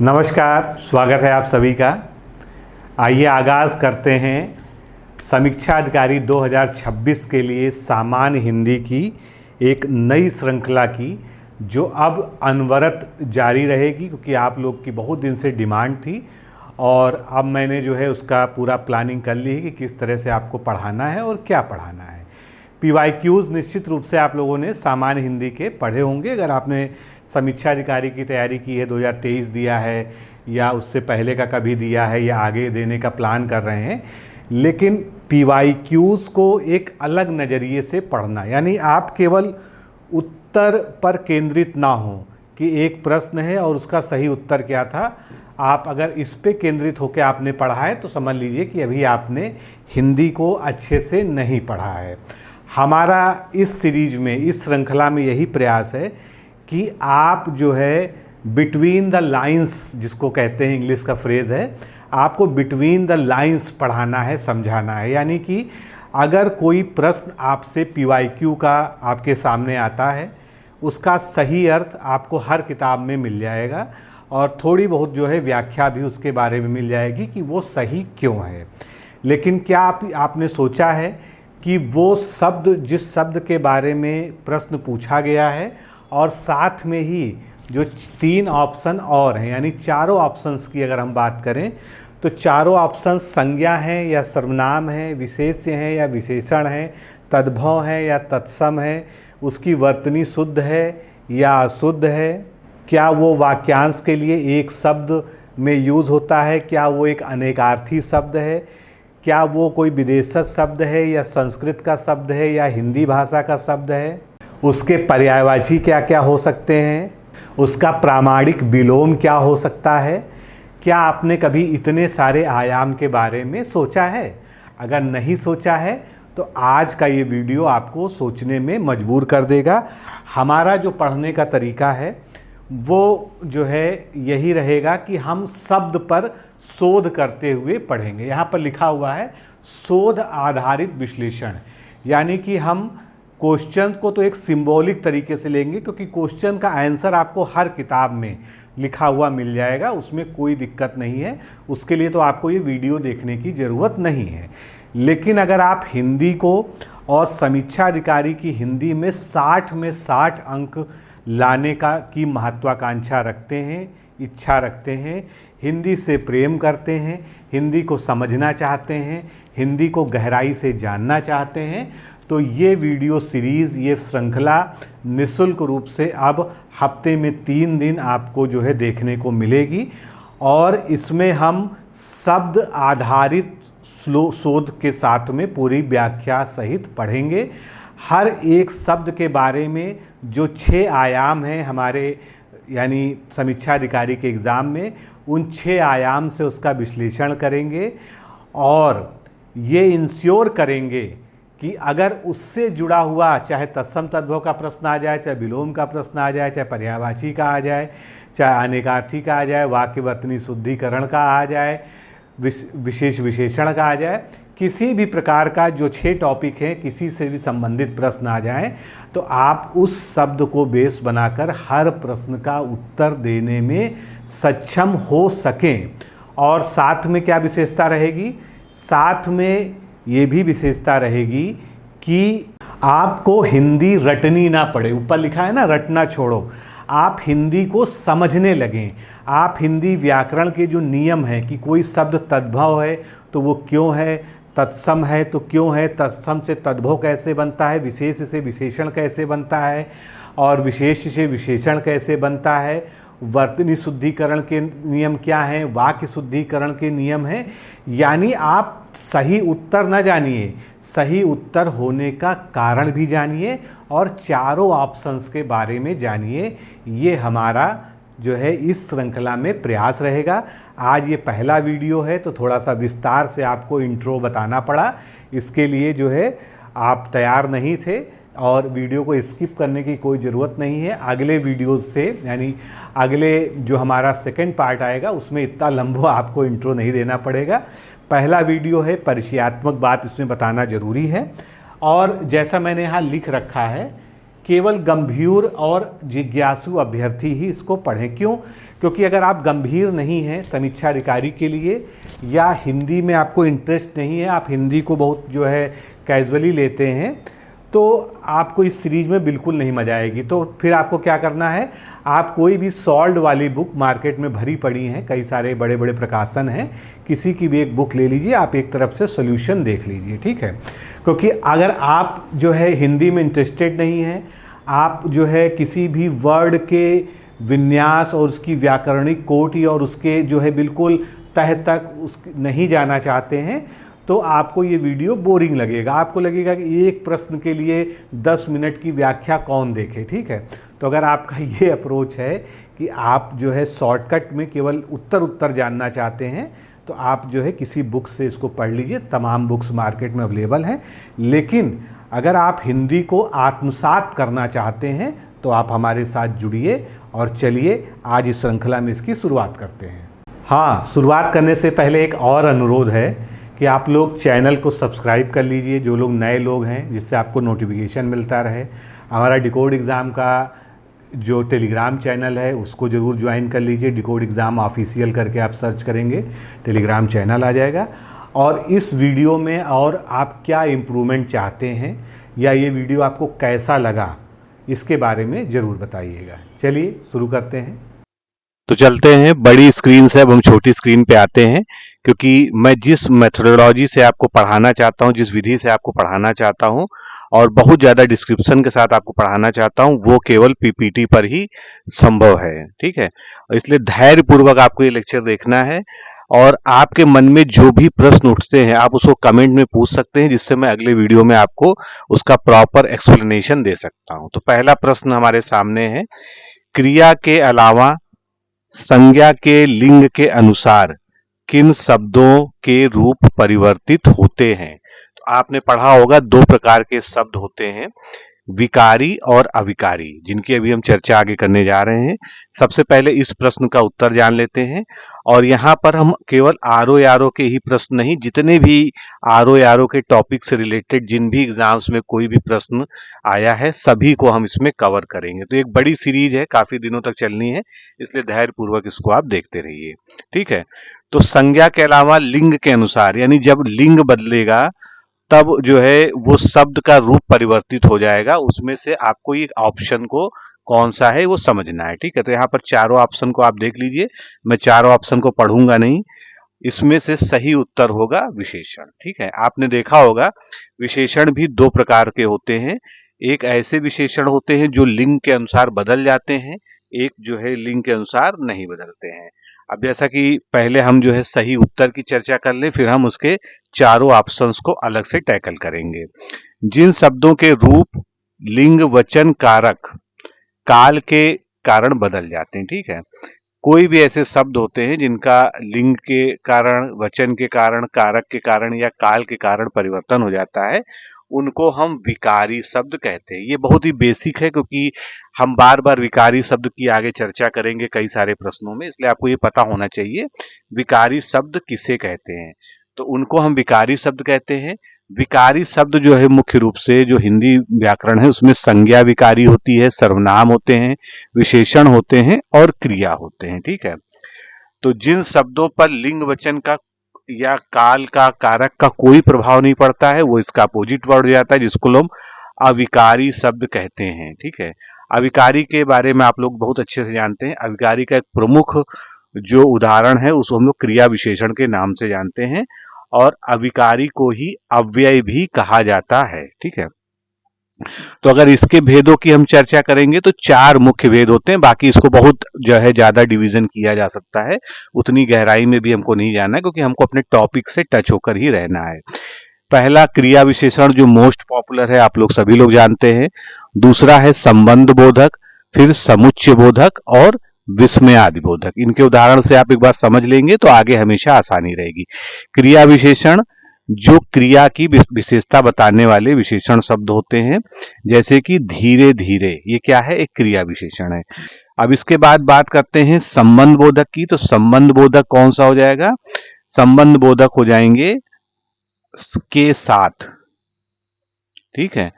नमस्कार, स्वागत है आप सभी का। आइए आगाज़ करते हैं समीक्षा अधिकारी 2026 के लिए सामान्य हिंदी की एक नई श्रृंखला की, जो अब अनवरत जारी रहेगी, क्योंकि आप लोग की बहुत दिन से डिमांड थी और अब मैंने जो है उसका पूरा प्लानिंग कर ली है कि किस तरह से आपको पढ़ाना है और क्या पढ़ाना है। PYQs निश्चित रूप से आप लोगों ने सामान्य हिंदी के पढ़े होंगे। अगर आपने समीक्षा अधिकारी की तैयारी की है, 2023 दिया है या उससे पहले का कभी दिया है या आगे देने का प्लान कर रहे हैं, लेकिन PYQs को एक अलग नज़रिए से पढ़ना, यानी आप केवल उत्तर पर केंद्रित ना हो कि एक प्रश्न है और उसका सही उत्तर क्या था। आप अगर इस पे केंद्रित होकर आपने पढ़ा है तो समझ लीजिए कि अभी आपने हिंदी को अच्छे से नहीं पढ़ा है। हमारा इस सीरीज में, इस श्रृंखला में यही प्रयास है कि आप जो है बिटवीन द लाइंस, जिसको कहते हैं, इंग्लिश का फ्रेज़ है, आपको बिटवीन द लाइंस पढ़ाना है, समझाना है। यानी कि अगर कोई प्रश्न आपसे PYQ का आपके सामने आता है, उसका सही अर्थ आपको हर किताब में मिल जाएगा और थोड़ी बहुत जो है व्याख्या भी उसके बारे में मिल जाएगी कि वो सही क्यों है। लेकिन क्या आपने सोचा है कि वो शब्द, जिस शब्द के बारे में प्रश्न पूछा गया है और साथ में ही जो 3 ऑप्शन और हैं, यानी चारों ऑप्शंस की अगर हम बात करें तो चारों ऑप्शन संज्ञा हैं या सर्वनाम हैं, विशेष्य हैं या विशेषण हैं, तद्भव हैं या तत्सम है, उसकी वर्तनी शुद्ध है या अशुद्ध है, क्या वो वाक्यांश के लिए एक शब्द में यूज़ होता है, क्या वो एक अनेकार्थी शब्द है, क्या वो कोई विदेशज शब्द है या संस्कृत का शब्द है या हिंदी भाषा का शब्द है, उसके पर्यायवाची क्या क्या हो सकते हैं, उसका प्रामाणिक विलोम क्या हो सकता है। क्या आपने कभी इतने सारे आयाम के बारे में सोचा है? अगर नहीं सोचा है तो आज का ये वीडियो आपको सोचने में मजबूर कर देगा। हमारा जो पढ़ने का तरीका है वो जो है यही रहेगा कि हम शब्द पर शोध करते हुए पढ़ेंगे। यहाँ पर लिखा हुआ है शोध आधारित विश्लेषण, यानी कि हम क्वेश्चन को तो एक सिंबॉलिक तरीके से लेंगे, क्योंकि क्वेश्चन का आंसर आपको हर किताब में लिखा हुआ मिल जाएगा, उसमें कोई दिक्कत नहीं है। उसके लिए तो आपको ये वीडियो देखने की ज़रूरत नहीं है। लेकिन अगर आप हिंदी को और समीक्षा अधिकारी की हिंदी में 60 में 60 अंक लाने की महत्वाकांक्षा रखते हैं, इच्छा रखते हैं, हिंदी से प्रेम करते हैं, हिंदी को समझना चाहते हैं, हिंदी को गहराई से जानना चाहते हैं, तो ये वीडियो सीरीज़, ये श्रृंखला निःशुल्क रूप से अब हफ्ते में 3 दिन आपको जो है देखने को मिलेगी और इसमें हम शब्द आधारित शोध के साथ में पूरी व्याख्या सहित पढ़ेंगे। हर एक शब्द के बारे में जो 6 आयाम हैं हमारे, यानी समीक्षा अधिकारी के एग्ज़ाम में, उन 6 आयाम से उसका विश्लेषण करेंगे और ये इंश्योर करेंगे कि अगर उससे जुड़ा हुआ, चाहे तत्सम तद्भव का प्रश्न आ जाए, चाहे विलोम का प्रश्न आ जाए, चाहे पर्यायवाची का आ जाए, चाहे अनेकार्थी का आ जाए, वाक्यवर्तनी शुद्धिकरण का आ जाए, विशेष विशेषण का आ जाए, किसी भी प्रकार का जो 6 टॉपिक हैं, किसी से भी संबंधित प्रश्न आ जाएं, तो आप उस शब्द को बेस बनाकर हर प्रश्न का उत्तर देने में सक्षम हो सकें। और साथ में क्या विशेषता रहेगी? साथ में ये भी विशेषता रहेगी कि आपको हिंदी रटनी ना पड़े। ऊपर लिखा है ना, रटना छोड़ो। आप हिंदी को समझने लगें। आप हिंदी व्याकरण के जो नियम हैं कि कोई शब्द तद्भव है तो वो क्यों है, तत्सम है तो क्यों है, तत्सम से तद्भव कैसे बनता है, विशेष से विशेषण कैसे बनता है और विशेष से विशेषण कैसे बनता है, वर्तनी शुद्धिकरण के नियम क्या हैं, वाक्य शुद्धिकरण के नियम हैं। यानी आप सही उत्तर न जानिए, सही उत्तर होने का कारण भी जानिए और चारों ऑप्शंस के बारे में जानिए। ये हमारा जो है इस श्रृंखला में प्रयास रहेगा। आज ये पहला वीडियो है तो थोड़ा सा विस्तार से आपको इंट्रो बताना पड़ा। इसके लिए जो है आप तैयार नहीं थे और वीडियो को स्किप करने की कोई ज़रूरत नहीं है। अगले वीडियोस से, यानी अगले जो हमारा सेकंड पार्ट आएगा, उसमें इतना लंबा आपको इंट्रो नहीं देना पड़ेगा। पहला वीडियो है, परिचयात्मक बात इसमें बताना ज़रूरी है। और जैसा मैंने यहाँ लिख रखा है केवल गंभीर और जिज्ञासु अभ्यर्थी ही इसको पढ़ें। क्यों? क्योंकि अगर आप गंभीर नहीं हैं समीक्षा अधिकारी के लिए, या हिंदी में आपको इंटरेस्ट नहीं है, आप हिंदी को बहुत जो है कैजुअली लेते हैं, तो आपको इस सीरीज में बिल्कुल नहीं मजा आएगी। तो फिर आपको क्या करना है, आप कोई भी सॉल्व वाली बुक मार्केट में भरी पड़ी हैं, कई सारे बड़े बड़े प्रकाशन हैं, किसी की भी एक बुक ले लीजिए, आप एक तरफ से सॉल्यूशन देख लीजिए, ठीक है। क्योंकि अगर आप जो है हिंदी में इंटरेस्टेड नहीं हैं, आप जो है किसी भी वर्ड के विन्यास और उसकी व्याकरणिक कोटि और उसके जो है बिल्कुल तह तक उस नहीं जाना चाहते हैं, तो आपको ये वीडियो बोरिंग लगेगा। आपको लगेगा कि एक प्रश्न के लिए 10 मिनट की व्याख्या कौन देखे, ठीक है। तो अगर आपका ये अप्रोच है कि आप जो है शॉर्टकट में केवल उत्तर जानना चाहते हैं, तो आप जो है किसी बुक से इसको पढ़ लीजिए। तमाम बुक्स मार्केट में अवेलेबल हैं। लेकिन अगर आप हिंदी को आत्मसात करना चाहते हैं तो आप हमारे साथ जुड़िए और चलिए आज इस श्रृंखला में इसकी शुरुआत करते हैं। हाँ, शुरुआत करने से पहले एक और अनुरोध है कि आप लोग चैनल को सब्सक्राइब कर लीजिए, जो लोग नए लोग हैं, जिससे आपको नोटिफिकेशन मिलता रहे। हमारा डिकोड एग्ज़ाम का जो टेलीग्राम चैनल है उसको ज़रूर ज्वाइन कर लीजिए। डिकोड एग्ज़ाम ऑफिशियल करके आप सर्च करेंगे, टेलीग्राम चैनल आ जाएगा। और इस वीडियो में और आप क्या इम्प्रूवमेंट चाहते हैं या ये वीडियो आपको कैसा लगा, इसके बारे में ज़रूर बताइएगा। चलिए शुरू करते हैं। तो चलते हैं, बड़ी स्क्रीन से अब हम छोटी स्क्रीन पे आते हैं, क्योंकि मैं जिस मेथोडोलॉजी से आपको पढ़ाना चाहता हूं, जिस विधि से आपको पढ़ाना चाहता हूं और बहुत ज़्यादा डिस्क्रिप्शन के साथ आपको पढ़ाना चाहता हूं, वो केवल पीपीटी पर ही संभव है, ठीक है। इसलिए धैर्यपूर्वक आपको ये लेक्चर देखना है और आपके मन में जो भी प्रश्न उठते हैं आप उसको कमेंट में पूछ सकते हैं, जिससे मैं अगले वीडियो में आपको उसका प्रॉपर एक्सप्लेनेशन दे सकता हूं। तो पहला प्रश्न हमारे सामने है, क्रिया के अलावा संज्ञा के लिंग के अनुसार किन शब्दों के रूप परिवर्तित होते हैं? तो आपने पढ़ा होगा दो प्रकार के शब्द होते हैं, विकारी और अविकारी, जिनकी अभी हम चर्चा आगे करने जा रहे हैं। सबसे पहले इस प्रश्न का उत्तर जान लेते हैं। और यहाँ पर हम केवल आरओ के ही प्रश्न नहीं, जितने भी आरओ के टॉपिक से रिलेटेड जिन भी एग्जाम्स में कोई भी प्रश्न आया है सभी को हम इसमें कवर करेंगे। तो एक बड़ी सीरीज है, काफी दिनों तक चलनी है, इसलिए धैर्यपूर्वक इसको आप देखते रहिए, ठीक है। तो संज्ञा के अलावा लिंग के अनुसार, यानी जब लिंग बदलेगा तब जो है वो शब्द का रूप परिवर्तित हो जाएगा। उसमें से आपको एक ऑप्शन को कौन सा है वो समझना है, ठीक है। तो यहाँ पर चारों ऑप्शन को आप देख लीजिए, मैं चारों ऑप्शन को पढ़ूंगा नहीं। इसमें से सही उत्तर होगा विशेषण, ठीक है। आपने देखा होगा विशेषण भी दो प्रकार के होते हैं। एक ऐसे विशेषण होते हैं जो लिंग के अनुसार बदल जाते हैं, एक जो है लिंग के अनुसार नहीं बदलते हैं। अब जैसा कि पहले हम जो है सही उत्तर की चर्चा कर लें, फिर हम उसके चारों ऑप्शंस को अलग से टैकल करेंगे। जिन शब्दों के रूप लिंग वचन कारक काल के कारण बदल जाते हैं, ठीक है। कोई भी ऐसे शब्द होते हैं जिनका लिंग के कारण, वचन के कारण, कारक के कारण या काल के कारण परिवर्तन हो जाता है, उनको हम विकारी शब्द कहते हैं। ये बहुत ही बेसिक है, क्योंकि हम बार बार विकारी शब्द की आगे चर्चा करेंगे कई सारे प्रश्नों में, इसलिए आपको ये पता होना चाहिए विकारी शब्द किसे कहते हैं। तो उनको हम विकारी शब्द कहते हैं। विकारी शब्द जो है मुख्य रूप से जो हिंदी व्याकरण है उसमें संज्ञा विकारी होती है, सर्वनाम होते हैं, विशेषण होते हैं और क्रिया होते हैं, ठीक है। तो जिन शब्दों पर लिंग वचन का या काल का, कारक का कोई प्रभाव नहीं पड़ता है, वो इसका अपोजिट वर्ड हो जाता है, जिसको लोग अविकारी शब्द कहते हैं, ठीक है। अविकारी के बारे में आप लोग बहुत अच्छे से जानते हैं। अविकारी का एक प्रमुख जो उदाहरण है उसको हम लोग क्रिया विशेषण के नाम से जानते हैं, और अविकारी को ही अव्यय भी कहा जाता है, ठीक है। तो अगर इसके भेदों की हम चर्चा करेंगे तो चार मुख्य भेद होते हैं। बाकी इसको बहुत जो है ज्यादा डिवीजन किया जा सकता है, उतनी गहराई में भी हमको नहीं जाना है, क्योंकि हमको अपने टॉपिक से टच होकर ही रहना है। पहला क्रिया विशेषण जो मोस्ट पॉपुलर है, आप लोग सभी लोग जानते हैं। दूसरा है संबंध बोधक, फिर समुच्चय बोधक और विस्मयादि बोधक। इनके उदाहरण से आप एक बार समझ लेंगे तो आगे हमेशा आसानी रहेगी। क्रिया विशेषण जो क्रिया की विशेषता बताने वाले विशेषण शब्द होते हैं, जैसे कि धीरे धीरे, ये क्या है, एक क्रिया विशेषण है। अब इसके बाद बात करते हैं संबंध बोधक की। तो संबंध बोधक कौन सा हो जाएगा? संबंध बोधक हो जाएंगे के साथ, ठीक है।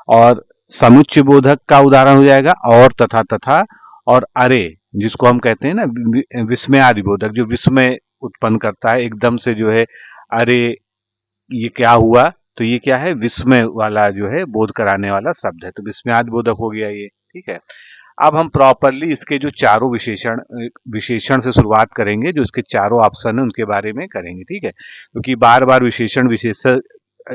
और समुच्चय बोधक का उदाहरण हो जाएगा और, तथा, तथा और अरे, जिसको हम कहते हैं ना विस्मयादि बोधक, जो विस्मय उत्पन्न करता है एकदम से, जो है अरे ये क्या हुआ, तो ये क्या है, विस्मय वाला जो है बोध कराने वाला शब्द है, तो विस्मयादि बोधक हो गया ये। ठीक है, अब हम प्रॉपरली इसके जो चारों विशेषण से शुरुआत करेंगे, जो इसके चारों ऑप्शन है उनके बारे में करेंगे। ठीक है, क्योंकि बार बार विशेषण विशेषण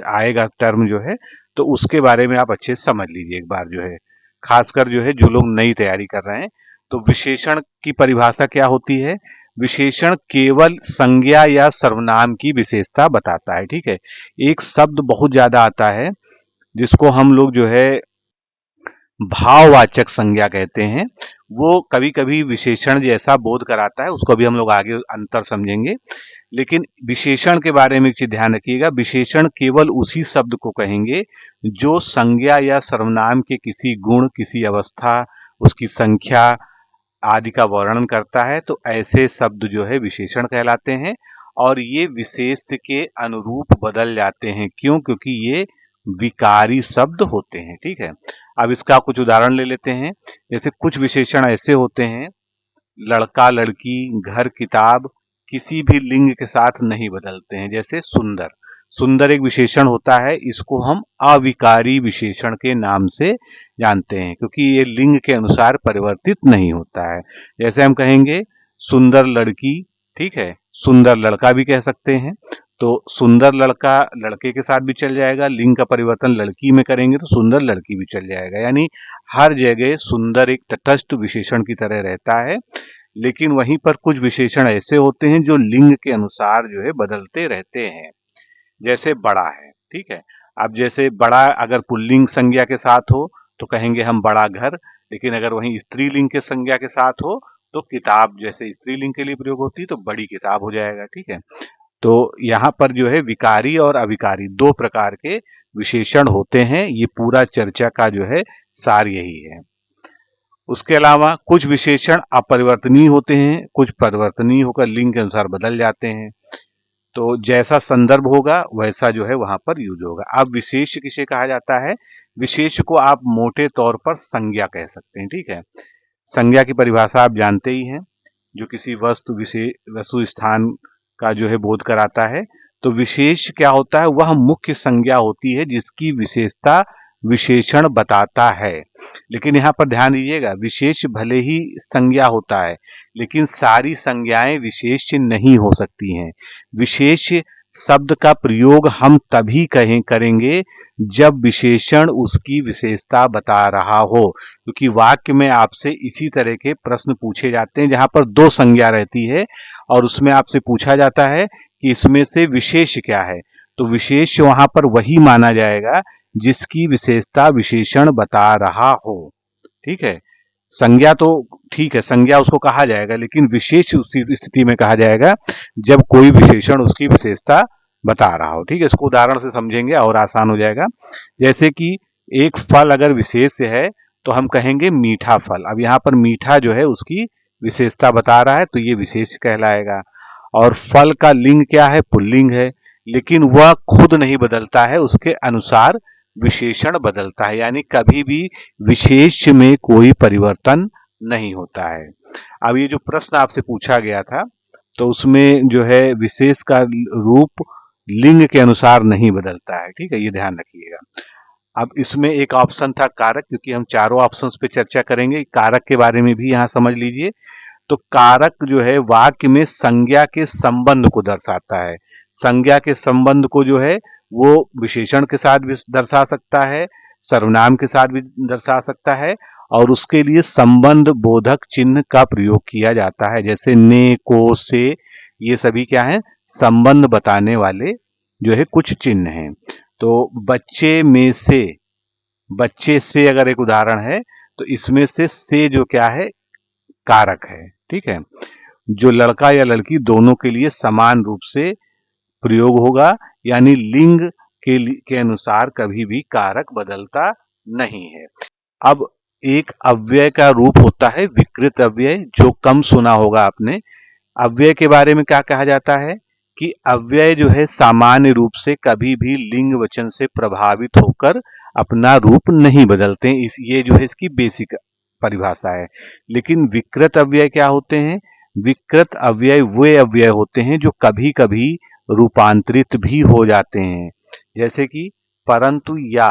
आएगा टर्म जो है, तो उसके बारे में आप अच्छे से समझ लीजिए एक बार, जो है खासकर जो है जो लोग नई तैयारी कर रहे हैं। तो विशेषण की परिभाषा क्या होती है? विशेषण केवल संज्ञा या सर्वनाम की विशेषता बताता है। ठीक है, एक शब्द बहुत ज्यादा आता है जिसको हम लोग जो है भाववाचक संज्ञा कहते हैं, वो कभी कभी विशेषण जैसा बोध कराता है, उसको भी हम लोग आगे अंतर समझेंगे। लेकिन विशेषण के बारे में एक चीज ध्यान रखिएगा, विशेषण केवल उसी शब्द को कहेंगे जो संज्ञा या सर्वनाम के किसी गुण, किसी अवस्था, उसकी संख्या आदि का वर्णन करता है, तो ऐसे शब्द जो है विशेषण कहलाते हैं। और ये विशेष के अनुरूप बदल जाते हैं। क्यों? क्योंकि ये विकारी शब्द होते हैं। ठीक है, अब इसका कुछ उदाहरण ले लेते हैं। जैसे कुछ विशेषण ऐसे होते हैं, लड़का, लड़की, घर, किताब किसी भी लिंग के साथ नहीं बदलते हैं। जैसे सुंदर, सुंदर एक विशेषण होता है, इसको हम अविकारी विशेषण के नाम से जानते हैं, क्योंकि ये लिंग के अनुसार परिवर्तित नहीं होता है। जैसे हम कहेंगे सुंदर लड़की, ठीक है, सुंदर लड़का भी कह सकते हैं। तो सुंदर लड़का लड़के के साथ भी चल जाएगा, लिंग का परिवर्तन लड़की में करेंगे तो सुंदर लड़की भी चल जाएगा। यानी हर जगह सुंदर एक तटस्थ विशेषण की तरह रहता है। लेकिन वहीं पर कुछ विशेषण ऐसे होते हैं जो लिंग के अनुसार जो है बदलते रहते हैं। जैसे बड़ा है, ठीक है, अब जैसे बड़ा अगर पुल्लिंग संज्ञा के साथ हो तो कहेंगे हम बड़ा घर, लेकिन अगर वहीं स्त्रीलिंग के संज्ञा के साथ हो तो किताब, जैसे स्त्रीलिंग के लिए प्रयोग होती है तो बड़ी किताब हो जाएगा। ठीक है, तो यहाँ पर जो है विकारी और अविकारी दो प्रकार के विशेषण होते हैं। ये पूरा चर्चा का जो है सार यही है। उसके अलावा कुछ विशेषण अपरिवर्तनीय होते हैं, कुछ परिवर्तनीय होकर लिंग के अनुसार बदल जाते हैं। तो जैसा संदर्भ होगा वैसा जो है वहां पर यूज होगा। अब विशेष किसे कहा जाता है? विशेष को आप मोटे तौर पर संज्ञा कह सकते हैं। ठीक है, संज्ञा की परिभाषा आप जानते ही हैं, जो किसी वस्तु, विशेष वस्तु, स्थान का जो है बोध कराता है। तो विशेष क्या होता है? वह मुख्य संज्ञा होती है जिसकी विशेषता विशेषण बताता है। लेकिन यहाँ पर ध्यान दीजिएगा, विशेष भले ही संज्ञा होता है लेकिन सारी संज्ञाएं विशेष नहीं हो सकती हैं। विशेष शब्द का प्रयोग हम तभी करेंगे जब विशेषण उसकी विशेषता बता रहा हो, क्योंकि वाक्य में आपसे इसी तरह के प्रश्न पूछे जाते हैं जहां पर दो संज्ञा रहती है और उसमें आपसे पूछा जाता है कि इसमें से विशेष क्या है। तो विशेष वहां पर वही माना जाएगा जिसकी विशेषता विशेषण बता रहा हो। ठीक है, संज्ञा तो ठीक है, संज्ञा उसको कहा जाएगा, लेकिन विशेष उसी स्थिति में कहा जाएगा जब कोई विशेषण उसकी विशेषता बता रहा हो। ठीक है, इसको उदाहरण से समझेंगे और आसान हो जाएगा। जैसे कि एक फल अगर विशेष है तो हम कहेंगे मीठा फल। अब यहाँ पर मीठा जो है उसकी विशेषता बता रहा है तो ये विशेष कहलाएगा। और फल का लिंग क्या है? पुल्लिंग है, लेकिन वह खुद नहीं बदलता है, उसके अनुसार विशेषण बदलता है। यानी कभी भी विशेष में कोई परिवर्तन नहीं होता है। अब ये जो प्रश्न आपसे पूछा गया था तो उसमें जो है विशेष का रूप लिंग के अनुसार नहीं बदलता है। ठीक है, ये ध्यान रखिएगा। अब इसमें एक ऑप्शन था कारक, क्योंकि हम चारों ऑप्शंस पे चर्चा करेंगे, कारक के बारे में भी यहाँ समझ लीजिए। तो कारक जो है वाक्य में संज्ञा के संबंध को दर्शाता है। संज्ञा के संबंध को जो है वो विशेषण के साथ भी दर्शा सकता है, सर्वनाम के साथ भी दर्शा सकता है, और उसके लिए संबंध बोधक चिन्ह का प्रयोग किया जाता है। जैसे ने, को, से, ये सभी क्या है? संबंध बताने वाले जो है कुछ चिन्ह हैं। तो बच्चे में से, बच्चे से अगर एक उदाहरण है तो इसमें से जो क्या है? कारक है। ठीक है, जो लड़का या लड़की दोनों के लिए समान रूप से प्रयोग होगा, यानी लिंग के अनुसार कभी भी कारक बदलता नहीं है। अब एक अव्यय का रूप होता है विकृत अव्यय, जो कम सुना होगा आपने। अव्यय के बारे में क्या कहा जाता है कि अव्यय जो है सामान्य रूप से कभी भी लिंग वचन से प्रभावित होकर अपना रूप नहीं बदलते हैं। ये जो है इसकी बेसिक परिभाषा है। लेकिन विकृत अव्यय क्या होते हैं? विकृत अव्यय वे अव्यय होते हैं जो कभी कभी रूपांतरित भी हो जाते हैं, जैसे कि परंतु या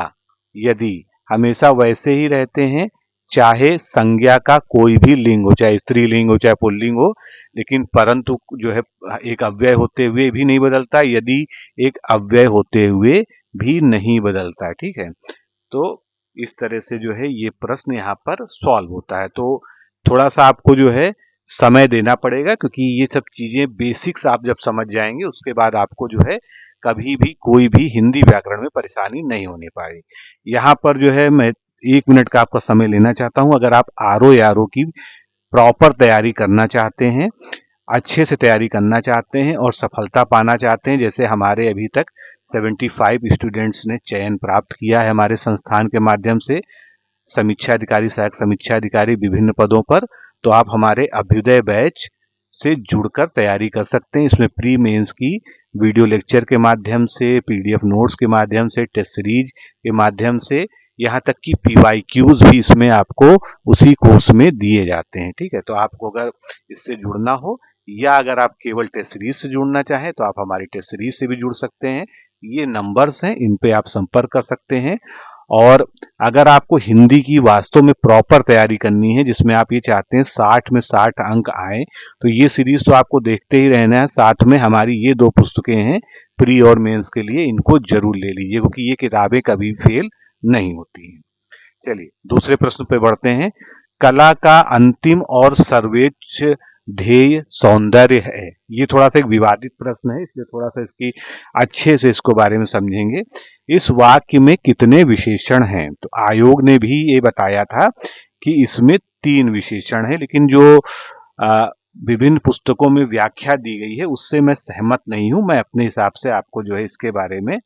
यदि हमेशा वैसे ही रहते हैं, चाहे संज्ञा का कोई भी लिंग हो, चाहे स्त्रीलिंग हो चाहे पुल्लिंग हो। लेकिन परंतु जो है एक अव्यय होते हुए भी नहीं बदलता, यदि एक अव्यय होते हुए भी नहीं बदलता। ठीक है, तो इस तरह से जो है ये प्रश्न यहाँ पर सॉल्व होता है। तो थोड़ा सा आपको जो है समय देना पड़ेगा, क्योंकि ये सब चीजें बेसिक्स आप जब समझ जाएंगे उसके बाद आपको जो है कभी भी कोई भी हिंदी व्याकरण में परेशानी नहीं होने पाएगी। यहाँ पर जो है मैं 1 मिनट का आपका समय लेना चाहता हूँ। अगर आप आरओ या आरओ की प्रॉपर तैयारी करना चाहते हैं, अच्छे से तैयारी करना चाहते हैं और सफलता पाना चाहते हैं, जैसे हमारे अभी तक 75 स्टूडेंट्स ने चयन प्राप्त किया है हमारे संस्थान के माध्यम से, समीक्षा अधिकारी, सहायक समीक्षा अधिकारी विभिन्न पदों पर, तो आप हमारे अभ्युदय बैच से जुड़कर तैयारी कर सकते हैं। इसमें प्री मेंस की वीडियो लेक्चर के माध्यम से, पीडीएफ नोट्स के माध्यम से, टेस्ट सीरीज के माध्यम से, यहाँ तक कि पीवाईक्यूज भी इसमें आपको उसी कोर्स में दिए जाते हैं। ठीक है, तो आपको अगर इससे जुड़ना हो या अगर आप केवल टेस्ट सीरीज से जुड़ना चाहें तो आप हमारी टेस्ट सीरीज से भी जुड़ सकते हैं। ये नंबर्स हैं, इन पे आप संपर्क कर सकते हैं। और अगर आपको हिंदी की वास्तव में प्रॉपर तैयारी करनी है, जिसमें आप ये चाहते हैं 60 में 60 अंक आए, तो ये सीरीज तो आपको देखते ही रहना है। साथ में हमारी ये 2 पुस्तकें हैं प्री और मेंस के लिए, इनको जरूर ले लीजिए, क्योंकि ये किताबें कभी फेल नहीं होती हैं। चलिए दूसरे प्रश्न पे बढ़ते हैं। कला का अंतिम और सर्वोच्च ध्येय सौंदर्य है। ये थोड़ा सा एक विवादित प्रश्न है, इसलिए थोड़ा सा इसकी अच्छे से इसको बारे में समझेंगे। इस वाक्य में कितने विशेषण हैं? तो आयोग ने भी ये बताया था कि इसमें 3 विशेषण हैं, लेकिन जो विभिन्न पुस्तकों में व्याख्या दी गई है उससे मैं सहमत नहीं हूं। मैं अपने हिसाब से आपको जो है इसके बारे में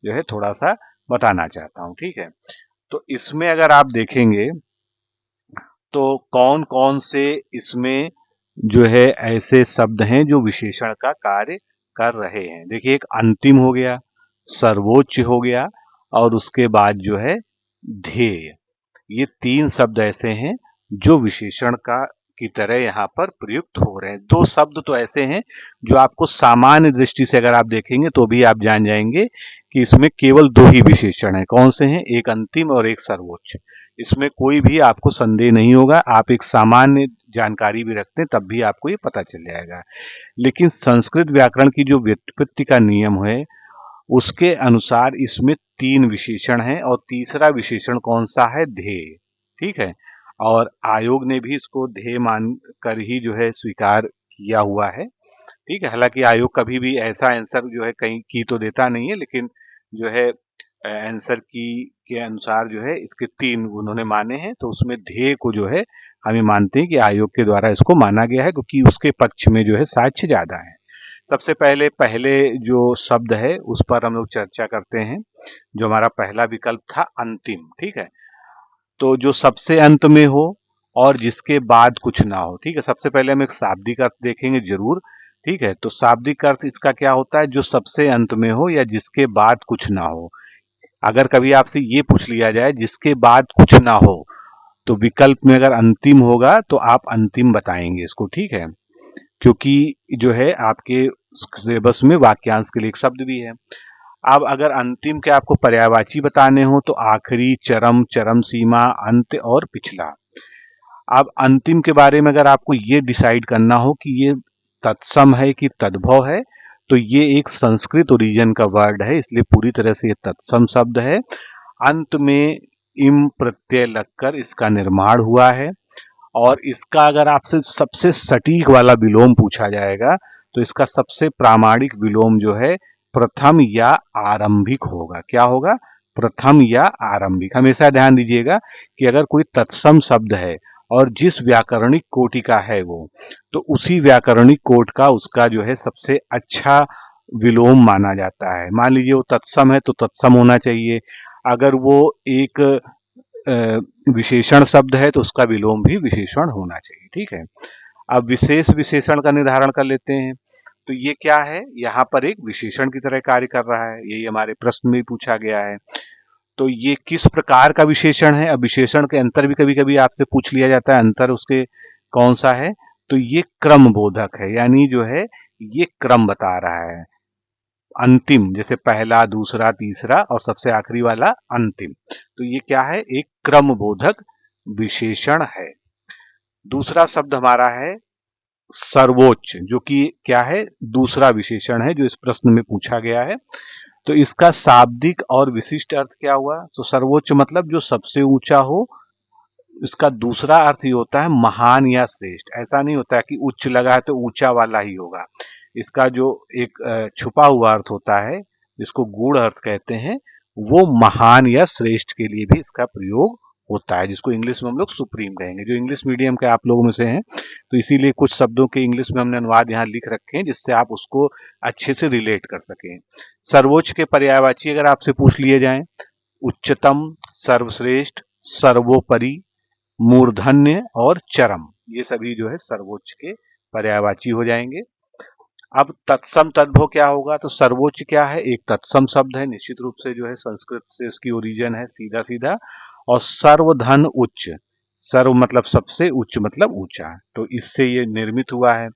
जो है थोड़ा सा बताना चाहता हूं। ठीक है, तो इसमें अगर आप देखेंगे तो कौन कौन से इसमें जो है ऐसे शब्द हैं जो विशेषण का कार्य कर रहे हैं। देखिए, एक अंतिम हो गया, सर्वोच्च हो गया, और उसके बाद जो है ध्येय। ये 3 शब्द ऐसे हैं जो विशेषण का की तरह यहाँ पर प्रयुक्त हो रहे हैं। 2 शब्द तो ऐसे हैं जो आपको सामान्य दृष्टि से अगर आप देखेंगे तो भी आप जान जाएंगे कि इसमें केवल 2 ही विशेषण हैं। कौन से हैं? एक अंतिम और एक सर्वोच्च। इसमें कोई भी आपको संदेह नहीं होगा। आप एक सामान्य जानकारी भी रखते हैं तब भी आपको ये पता चल जाएगा। लेकिन संस्कृत व्याकरण की जो व्युत्पत्ति का नियम है उसके अनुसार इसमें 3 विशेषण हैं और तीसरा विशेषण कौन सा है? ध्येय। ठीक है, और आयोग ने भी इसको ध्येय मानकर ही जो है स्वीकार किया हुआ है। ठीक है, हालांकि आयोग कभी भी ऐसा आंसर जो है कहीं की तो देता नहीं है, लेकिन जो है आंसर की के अनुसार जो है इसके 3 उन्होंने माने हैं, तो उसमें ध्येय को जो है हमें मानते हैं कि आयोग के द्वारा इसको माना गया है, क्योंकि उसके पक्ष में जो है साक्ष्य ज्यादा है। सबसे पहले जो शब्द है उस पर हम लोग चर्चा करते हैं। जो हमारा पहला विकल्प था अंतिम। ठीक है, तो जो सबसे अंत में हो और जिसके बाद कुछ ना हो। ठीक है, सबसे पहले हम एक शाब्दिक अर्थ देखेंगे जरूर। ठीक है, तो शाब्दिक अर्थ इसका क्या होता है? जो सबसे अंत में हो या जिसके बाद कुछ ना हो। अगर कभी आपसे ये पूछ लिया जाए जिसके बाद कुछ ना हो, तो विकल्प में अगर अंतिम होगा तो आप अंतिम बताएंगे इसको। ठीक है, क्योंकि जो है आपके सिलेबस में वाक्यांश के लिए एक शब्द भी है। अब अगर अंतिम के आपको पर्यायवाची बताने हो तो आखिरी, चरम, चरम सीमा, अंत और पिछला। अब अंतिम के बारे में अगर आपको ये डिसाइड करना हो कि ये तत्सम है कि तद्भव है, तो ये एक संस्कृत ओरिजिन का वर्ड है, इसलिए पूरी तरह से ये तत्सम शब्द है। अंत में इम प्रत्यय लगकर इसका निर्माण हुआ है, और इसका अगर आपसे सबसे सटीक वाला विलोम पूछा जाएगा तो इसका सबसे प्रामाणिक विलोम जो है प्रथम या आरंभिक होगा। क्या होगा? प्रथम या आरंभिक। हमेशा ध्यान दीजिएगा कि अगर कोई तत्सम शब्द है और जिस व्याकरणिक कोटि का है वो, तो उसी व्याकरणिक कोट का उसका जो है सबसे अच्छा विलोम माना जाता है। मान लीजिए वो तत्सम है तो तत्सम होना चाहिए। अगर वो एक विशेषण शब्द है तो उसका विलोम भी विशेषण होना चाहिए। ठीक है, अब विशेष विशेषण का निर्धारण कर लेते हैं। तो ये क्या है? यहाँ पर एक विशेषण की तरह कार्य कर रहा है, यही हमारे प्रश्न में पूछा गया है। तो ये किस प्रकार का विशेषण है? अब विशेषण के अंतर भी कभी कभी आपसे पूछ लिया जाता है, अंतर उसके कौन सा है? तो ये क्रम बोधक है, यानी जो है ये क्रम बता रहा है। अंतिम, जैसे पहला, दूसरा, तीसरा और सबसे आखिरी वाला अंतिम, तो ये क्या है? एक क्रम बोधक विशेषण है। दूसरा शब्द हमारा है सर्वोच्च, जो कि क्या है? दूसरा विशेषण है जो इस प्रश्न में पूछा गया है। तो इसका शाब्दिक और विशिष्ट अर्थ क्या हुआ? तो सर्वोच्च मतलब जो सबसे ऊंचा हो। इसका दूसरा अर्थ ये होता है महान या श्रेष्ठ। ऐसा नहीं होता है कि उच्च लगा है तो ऊंचा वाला ही होगा। इसका जो एक छुपा हुआ अर्थ होता है, जिसको गूढ़ अर्थ कहते हैं, वो महान या श्रेष्ठ के लिए भी इसका प्रयोग होता है, जिसको इंग्लिश में हम लोग सुप्रीम कहेंगे। जो इंग्लिश मीडियम के आप लोगों में से हैं, तो इसीलिए कुछ शब्दों के इंग्लिश में हमने अनुवाद यहाँ लिख रखे हैं, जिससे आप उसको अच्छे से रिलेट कर सकें। सर्वोच्च के पर्यायवाची अगर आपसे पूछ लिए जाएं, उच्चतम, सर्वश्रेष्ठ, सर्वोपरि, मूर्धन्य और चरम, ये सभी जो है सर्वोच्च के पर्यायवाची हो जाएंगे। अब तत्सम तद्भव क्या होगा? तो सर्वोच्च क्या है? एक तत्सम शब्द है, निश्चित रूप से जो है संस्कृत से इसकी ओरिजिन है सीधा सीधा। और सर्वधन उच्च, सर्व मतलब सबसे, उच्च मतलब ऊंचा, तो इससे ये निर्मित हुआ है।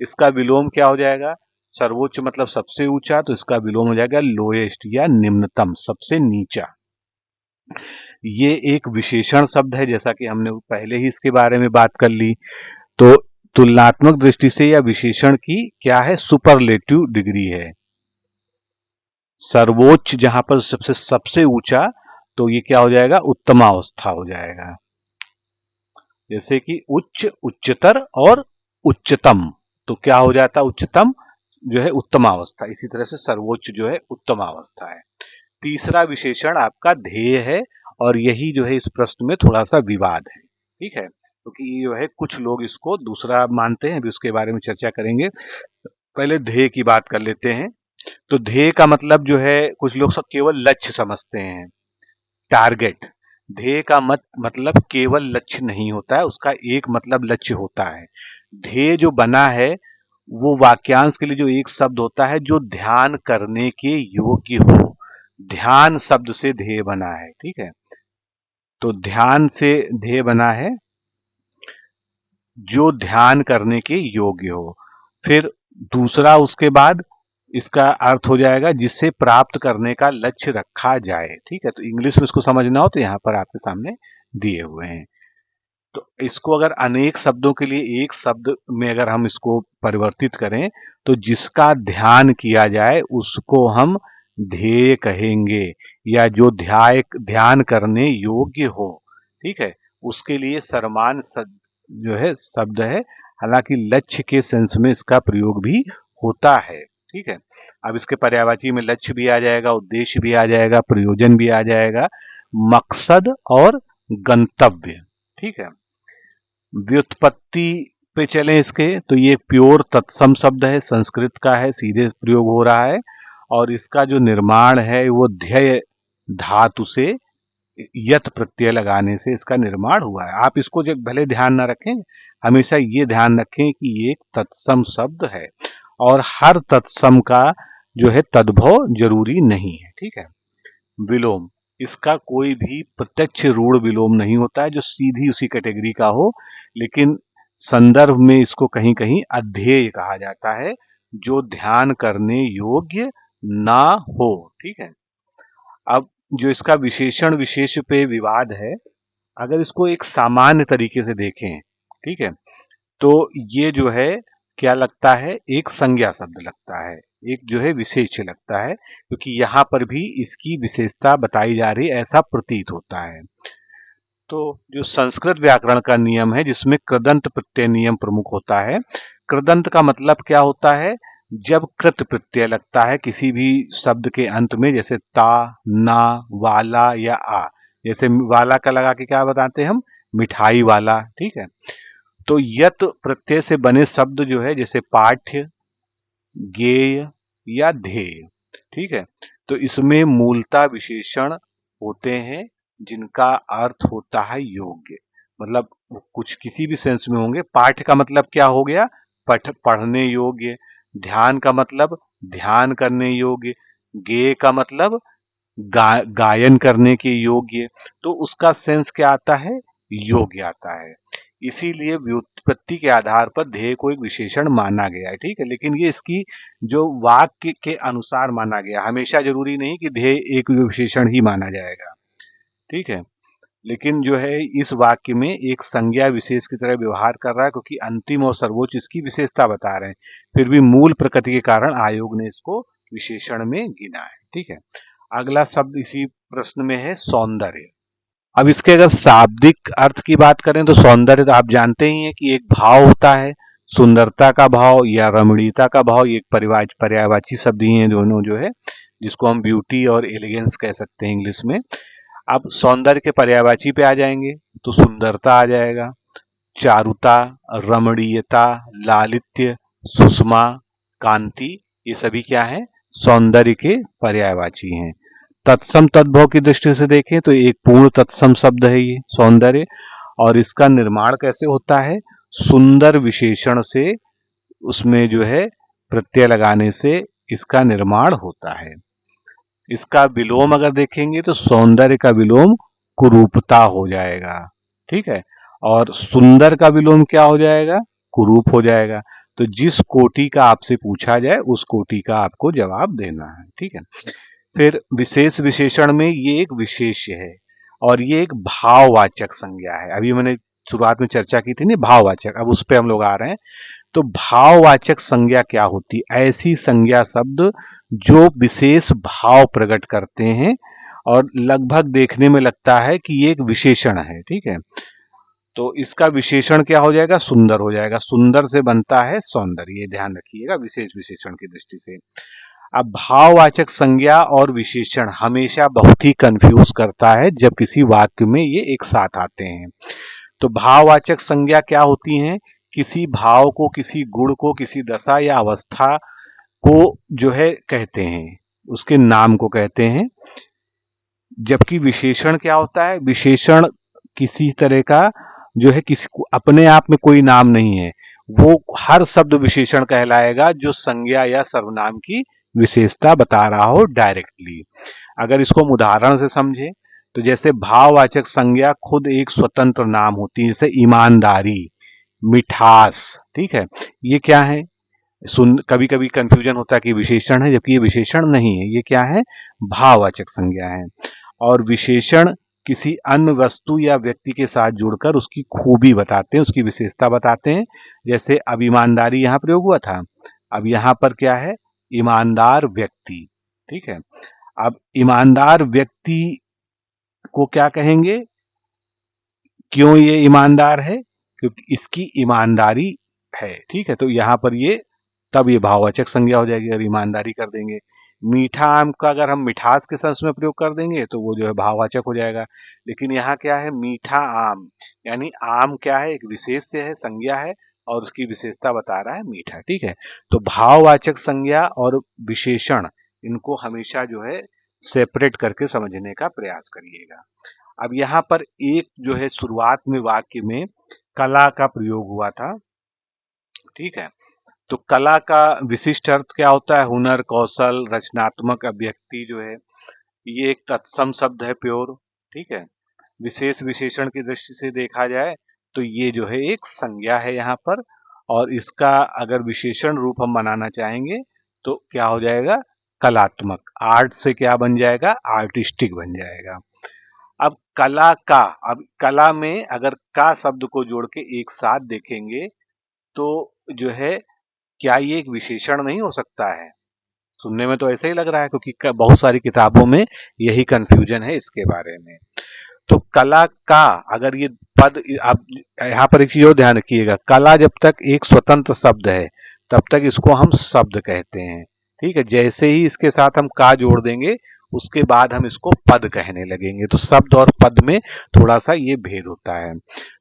इसका विलोम क्या हो जाएगा? सर्वोच्च मतलब सबसे ऊंचा, तो इसका विलोम हो जाएगा लोएस्ट या निम्नतम, सबसे नीचा। ये एक विशेषण शब्द है, जैसा कि हमने पहले ही इसके बारे में बात कर ली। तो तुलनात्मक दृष्टि से यह विशेषण की क्या है? सुपरलेटिव डिग्री है। सर्वोच्च जहां पर सबसे सबसे ऊंचा, तो ये क्या हो जाएगा? उत्तमावस्था हो जाएगा। जैसे कि उच्च, उच्चतर और उच्चतम, तो क्या हो जाता? उच्चतम जो है उत्तमावस्था, इसी तरह से सर्वोच्च जो है उत्तमावस्था है। तीसरा विशेषण आपका ध्येय है, और यही जो है इस प्रश्न में थोड़ा सा विवाद है, ठीक है, क्योंकि ये जो है कुछ लोग इसको दूसरा मानते हैं, अभी उसके बारे में चर्चा करेंगे। पहले ध्येय की बात कर लेते हैं। तो ध्येय का मतलब जो है, कुछ लोग सब केवल लक्ष्य समझते हैं, टारगेट। ध्येय का मतलब केवल लक्ष्य नहीं होता है, उसका एक मतलब लक्ष्य होता है। ध्येय जो बना है वो वाक्यांश के लिए जो एक शब्द होता है जो ध्यान करने के योग्य हो, ध्यान शब्द से ध्येय बना है, ठीक है। तो ध्यान से ध्येय बना है जो ध्यान करने के योग्य हो। फिर दूसरा उसके बाद इसका अर्थ हो जाएगा जिससे प्राप्त करने का लक्ष्य रखा जाए, ठीक है। तो इंग्लिश में इसको समझना हो तो यहां पर आपके सामने दिए हुए हैं। तो इसको अगर अनेक शब्दों के लिए एक शब्द में अगर हम इसको परिवर्तित करें, तो जिसका ध्यान किया जाए उसको हम ध्येय कहेंगे, या जो ध्यान करने योग्य हो, ठीक है, उसके लिए सर्वमान जो है शब्द है। हालांकि लक्ष्य के सेंस में इसका प्रयोग भी होता है, ठीक है। अब इसके पर्यायवाची में लक्ष्य भी आ जाएगा, उद्देश्य भी आ जाएगा, प्रयोजन भी आ जाएगा, मकसद और गंतव्य, ठीक है। व्युत्पत्ति पे चलें इसके, तो ये प्योर तत्सम शब्द है, संस्कृत का है, सीधे प्रयोग हो रहा है। और इसका जो निर्माण है वो ध्यय धातु से यत प्रत्यय लगाने से इसका निर्माण हुआ है। आप इसको जब भले ध्यान ना रखें, हमेशा ये ध्यान रखें कि ये एक तत्सम शब्द है, और हर तत्सम का जो है तद्भव जरूरी नहीं है, ठीक है। विलोम, इसका कोई भी प्रत्यक्ष रूढ़ विलोम नहीं होता है जो सीधी उसी कैटेगरी का हो, लेकिन संदर्भ में इसको कहीं कहीं अध्येय कहा जाता है, जो ध्यान करने योग्य ना हो, ठीक है। अब जो इसका विशेषण विशेष पे विवाद है, अगर इसको एक सामान्य तरीके से देखें, ठीक है, तो ये जो है क्या लगता है? एक संज्ञा शब्द लगता है, एक जो है विशेष लगता है, क्योंकि यहां पर भी इसकी विशेषता बताई जा रही, ऐसा प्रतीत होता है। तो जो संस्कृत व्याकरण का नियम है जिसमें कृदंत प्रत्यय नियम प्रमुख होता है। कृदंत का मतलब क्या होता है? जब कृत प्रत्यय लगता है किसी भी शब्द के अंत में, जैसे ता, ना, वाला या आ। जैसे वाला का लगा के क्या बताते हैं हम? मिठाई वाला, ठीक है। तो यत प्रत्यय से बने शब्द जो है, जैसे पाठ्य, गेय या ध्येय, ठीक है, तो इसमें मूलतः विशेषण होते हैं जिनका अर्थ होता है योग्य, मतलब कुछ किसी भी सेंस में होंगे। पाठ्य का मतलब क्या हो गया? पढ़ने योग्य। ध्यान का मतलब ध्यान करने योग्य। गेय का मतलब गायन करने के योग्य, तो उसका सेंस क्या आता है, योग्य आता है। इसीलिए व्युत्पत्ति के आधार पर ध्येय को एक विशेषण माना गया है, ठीक है। लेकिन ये इसकी जो वाक्य के अनुसार माना गया, हमेशा जरूरी नहीं कि ध्येय एक विशेषण ही माना जाएगा, ठीक है। लेकिन जो है इस वाक्य में एक संज्ञा विशेष की तरह व्यवहार कर रहा है, क्योंकि अंतिम और सर्वोच्च इसकी विशेषता बता रहे हैं। फिर भी मूल प्रकृति के कारण आयोग ने इसको विशेषण में गिना है, ठीक है। अगला शब्द इसी प्रश्न में है सौंदर्य। अब इसके अगर शाब्दिक अर्थ की बात करें तो सौंदर्य तो आप जानते ही हैं कि एक भाव होता है, सुंदरता का भाव या रमणीयता का भाव। ये एक पर्यायवाची शब्द ही है दोनों, जो है जिसको हम ब्यूटी और एलिगेंस कह सकते हैं इंग्लिश में। अब सौंदर्य के पर्यायवाची पे आ जाएंगे तो सुंदरता आ जाएगा, चारुता, रमणीयता, लालित्य, सुषमा, कांति, ये सभी क्या है, सौंदर्य के पर्यायवाची हैं। तत्सम तद्भव की दृष्टि से देखें तो एक पूर्ण तत्सम शब्द है ये सौंदर्य, और इसका निर्माण कैसे होता है, सुंदर विशेषण से, उसमें जो है प्रत्यय लगाने से इसका निर्माण होता है। इसका विलोम अगर देखेंगे तो सौंदर्य का विलोम कुरूपता हो जाएगा, ठीक है। और सुंदर का विलोम क्या हो जाएगा, कुरूप हो जाएगा। तो जिस कोटि का आपसे पूछा जाए उस कोटि का आपको जवाब देना है, ठीक है। फिर विशेष विशेषण में ये एक विशेष्य है और ये एक भाववाचक संज्ञा है। अभी मैंने शुरुआत में चर्चा की थी ना भाववाचक, अब उस पे हम लोग आ रहे हैं। तो भाववाचक संज्ञा क्या होती है, ऐसी संज्ञा शब्द जो विशेष भाव प्रकट करते हैं और लगभग देखने में लगता है कि ये एक विशेषण है, ठीक है। तो इसका विशेषण क्या हो जाएगा, सुंदर हो जाएगा। सुंदर से बनता है सौंदर्य, ये ध्यान रखिएगा विशेष विशेषण की दृष्टि से। अब भाववाचक संज्ञा और विशेषण हमेशा बहुत ही कंफ्यूज करता है जब किसी वाक्य में ये एक साथ आते हैं। तो भाववाचक संज्ञा क्या होती हैं, किसी भाव को, किसी गुण को, किसी दशा या अवस्था को जो है कहते हैं, उसके नाम को कहते हैं। जबकि विशेषण क्या होता है, विशेषण किसी तरह का जो है किसी को अपने आप में कोई नाम नहीं है, वो हर शब्द विशेषण कहलाएगा जो संज्ञा या सर्वनाम की विशेषता बता रहा हो डायरेक्टली। अगर इसको हम उदाहरण से समझे तो जैसे भाववाचक संज्ञा खुद एक स्वतंत्र नाम होती है, जैसे ईमानदारी, मिठास, ठीक है। ये क्या है, कभी कभी कंफ्यूजन होता है कि विशेषण है, जबकि ये विशेषण नहीं है, ये क्या है, भाववाचक संज्ञा है। और विशेषण किसी अन्य वस्तु या व्यक्ति के साथ जुड़कर उसकी खूबी बताते हैं, उसकी विशेषता बताते हैं। जैसे अब ईमानदारी यहां प्रयोग हुआ था, अब यहां पर क्या है, ईमानदार व्यक्ति, ठीक है। अब ईमानदार व्यक्ति को क्या कहेंगे, क्यों ये ईमानदार है, क्योंकि इसकी ईमानदारी है, ठीक है। तो यहां पर ये तब ये भाववाचक संज्ञा हो जाएगी अगर ईमानदारी कर देंगे। मीठा आम का अगर हम मिठास के संस में प्रयोग कर देंगे तो वो जो है भाववाचक हो जाएगा। लेकिन यहाँ क्या है, मीठा आम, यानी आम क्या है, एक विशेष्य है, संज्ञा है, और उसकी विशेषता बता रहा है मीठा, ठीक है। तो भाववाचक संज्ञा और विशेषण, इनको हमेशा जो है सेपरेट करके समझने का प्रयास करिएगा। अब यहाँ पर एक जो है शुरुआत में वाक्य में कला का प्रयोग हुआ था, ठीक है। तो कला का विशिष्ट अर्थ क्या होता है, हुनर, कौशल, रचनात्मक अभिव्यक्ति जो है, ये एक तत्सम शब्द है प्योर, ठीक है। विशेष विशेषण की दृष्टि से देखा जाए तो ये जो है एक संज्ञा है यहाँ पर, और इसका अगर विशेषण रूप हम बनाना चाहेंगे तो क्या हो जाएगा, कलात्मक, आर्ट से क्या बन जाएगा, आर्टिस्टिक बन जाएगा। अब कला का, अब कला में अगर का शब्द को जोड़ के एक साथ देखेंगे तो जो है क्या ये एक विशेषण नहीं हो सकता है, सुनने में तो ऐसे ही लग रहा है, क्योंकि बहुत सारी किताबों में यही कंफ्यूजन है इसके बारे में। तो कला का अगर ये पद, आप यहाँ पर एक चीज और ध्यान रखिएगा, कला जब तक एक स्वतंत्र शब्द है तब तक इसको हम शब्द कहते हैं, ठीक है। जैसे ही इसके साथ हम का जोड़ देंगे उसके बाद हम इसको पद कहने लगेंगे। तो शब्द और पद में थोड़ा सा ये भेद होता है।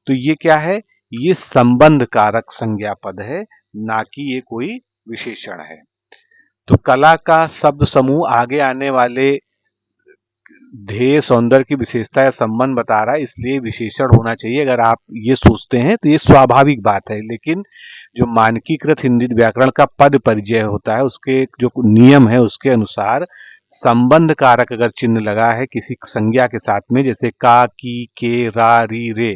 तो ये क्या है, ये संबंध कारक संज्ञा पद है, ना कि ये कोई विशेषण है। तो कला का शब्द समूह आगे आने वाले ध्येय, सौंदर्य की विशेषता या संबंध बता रहा है, इसलिए विशेषण होना चाहिए। अगर आप ये सोचते हैं तो ये स्वाभाविक बात है, लेकिन जो मानकीकृत हिंदी व्याकरण का पद परिचय होता है, उसके जो नियम है उसके अनुसार संबंध कारक अगर चिन्ह लगा है किसी संज्ञा के साथ में, जैसे का, की, के, रा, री, रे,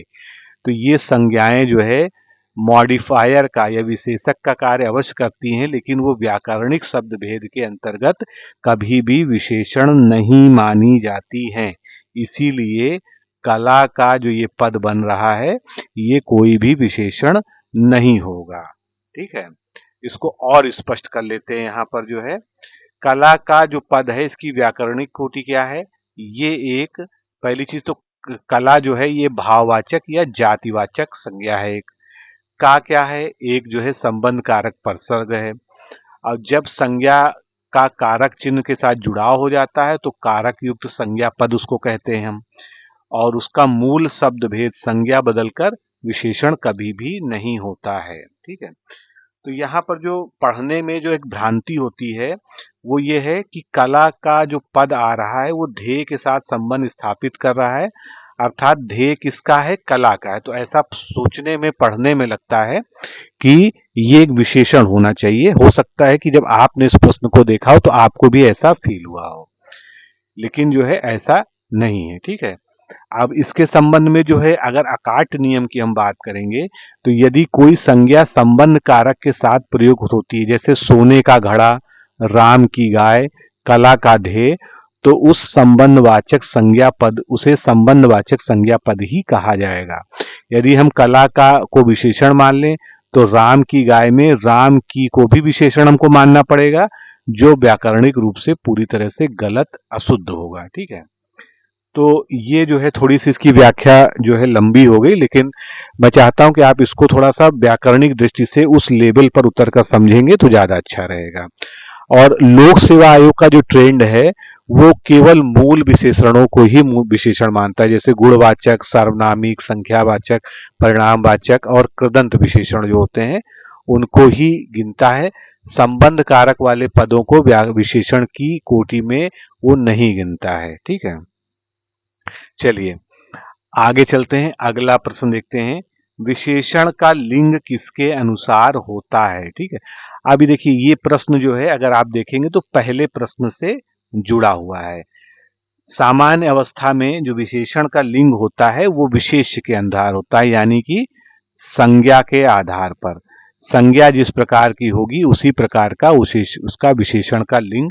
तो ये संज्ञाएं जो है मॉडिफायर का या विशेषक का कार्य अवश्य करती हैं, लेकिन वो व्याकरणिक शब्द भेद के अंतर्गत कभी भी विशेषण नहीं मानी जाती हैं। इसीलिए कला का जो ये पद बन रहा है ये कोई भी विशेषण नहीं होगा। ठीक है, इसको और स्पष्ट कर लेते हैं। यहाँ पर जो है कला का जो पद है इसकी व्याकरणिक कोटि क्या है? ये एक, पहली चीज तो कला जो है ये भाववाचक या जातिवाचक संज्ञा है। एक का क्या है? एक जो है संबंध कारक परसर्ग है। और जब संज्ञा का कारक चिन्ह के साथ जुड़ाव हो जाता है तो कारक युक्त संज्ञा पद उसको कहते हैं हम, और उसका मूल शब्द भेद संज्ञा बदलकर विशेषण कभी भी नहीं होता है। ठीक है, तो यहाँ पर जो पढ़ने में जो एक भ्रांति होती है वो ये है कि कला का जो पद आ रहा है वो ध्येय के साथ संबंध स्थापित कर रहा है, अर्थात ध्येय किसका है? कला का है। तो ऐसा सोचने में, पढ़ने में लगता है कि ये एक विशेषण होना चाहिए। हो सकता है कि जब आपने इस प्रश्न को देखा हो तो आपको भी ऐसा फील हुआ हो, लेकिन जो है ऐसा नहीं है। ठीक है, अब इसके संबंध में जो है अगर अकाट नियम की हम बात करेंगे तो यदि कोई संज्ञा संबंध कारक के साथ प्रयोग होती है, जैसे सोने का घड़ा, राम की गाय, कला का ध्येय, तो उस संबंधवाचक संज्ञा पद, उसे संबंधवाचक संज्ञा पद ही कहा जाएगा। यदि हम कला का को विशेषण मान लें तो राम की गाय में राम की को भी विशेषण हमको मानना पड़ेगा, जो व्याकरणिक रूप से पूरी तरह से गलत, अशुद्ध होगा। ठीक है, तो ये जो है थोड़ी सी इसकी व्याख्या जो है लंबी हो गई, लेकिन मैं चाहता हूं कि आप इसको थोड़ा सा व्याकरणिक दृष्टि से उस लेवल पर उतर कर समझेंगे तो ज्यादा अच्छा रहेगा। और लोक सेवा आयोग का जो ट्रेंड है वो केवल मूल विशेषणों को ही मूल विशेषण मानता है, जैसे गुणवाचक, सार्वनामिक, संख्यावाचक, परिणामवाचक और कृदंत विशेषण जो होते हैं उनको ही गिनता है। संबंध कारक वाले पदों को विशेषण की कोटि में वो नहीं गिनता है। ठीक है, चलिए आगे चलते हैं, अगला प्रश्न देखते हैं। विशेषण का लिंग किसके अनुसार होता है? ठीक है, अभी देखिए ये प्रश्न जो है अगर आप देखेंगे तो पहले प्रश्न से जुड़ा हुआ है। सामान्य अवस्था में जो विशेषण का लिंग होता है वो विशेष्य के आधार होता है, यानी कि संज्ञा के आधार पर। संज्ञा जिस प्रकार की होगी उसी प्रकार का उसका विशेषण का लिंग